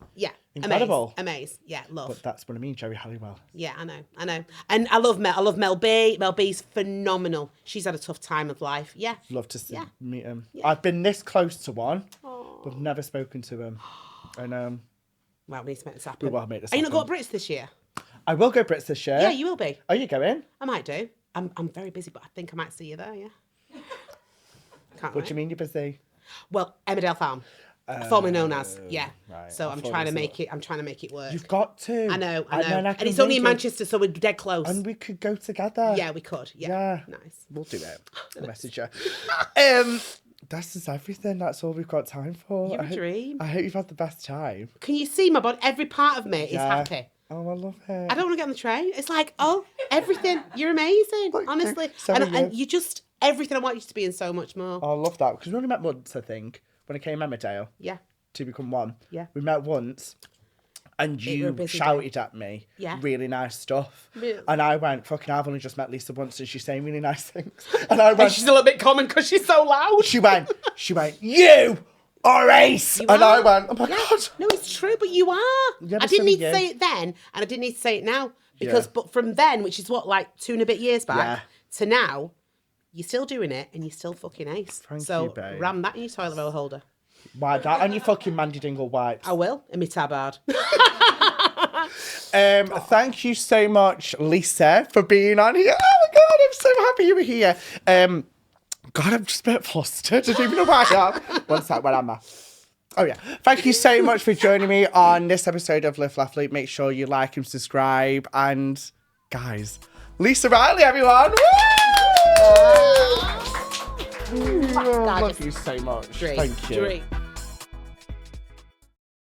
incredible. Amazing. Yeah, love. But that's what I mean, Jerry Halliwell. Yeah, I know. And I love Mel. I love Mel B. Mel B's phenomenal. She's had a tough time of life. Yeah. Love to meet him. Yeah. I've been this close to one, but never spoken to him. And well, we need to make this happen. We will make this happen. Are you not going to Brits this year? I will go Brits this year. Yeah, you will be. Are you going? I might do. I'm very busy, but I think I might see you there, yeah. What do you mean you're busy? Well, Emmerdale Farm. Formerly known as, Right. So I'm trying to make it work. You've got to. I know. And it's only in Manchester, so we're dead close. And we could go together. Yeah, we could. Yeah. Nice. We'll do it. I'll message you. That's just everything. That's all we've got time for. You're a dream. I hope you've had the best time. Can you see my body? Every part of me is happy. Oh, I love it. I don't want to get on the train. It's like, everything. You're amazing, honestly. And you just, everything I want you to be and so much more. Oh, I love that. Because we only met once, I think, when I came Emmerdale. Yeah. To become one. Yeah. We met once. And you shouted at me really nice stuff. Yeah. And I went, fucking, I've only just met Lisa once and she's saying really nice things. And I went... And she's a little bit common because she's so loud. She went, you are ace. I went, oh my God. No, it's true, but you are. Yeah, I didn't need to say it then and I didn't need to say it now. Because, but from then, which is what, like 2 and a bit years back, to now, you're still doing it and you're still fucking ace. Thank so you, babe. ram that in your toilet roll holder. Why that on your fucking Mandy Dingle wipes? I will, in my tabard. Thank you so much, Lisa, for being on here. Oh my God, I'm so happy you were here. God, I'm just a bit flustered. I don't even know why I am. One sec, where am I? Oh yeah. Thank you so much for joining me on this episode of Live Laugh Loop. Make sure you like and subscribe. And guys, Lisa Riley, everyone. Woo! I love you so much. Thank you.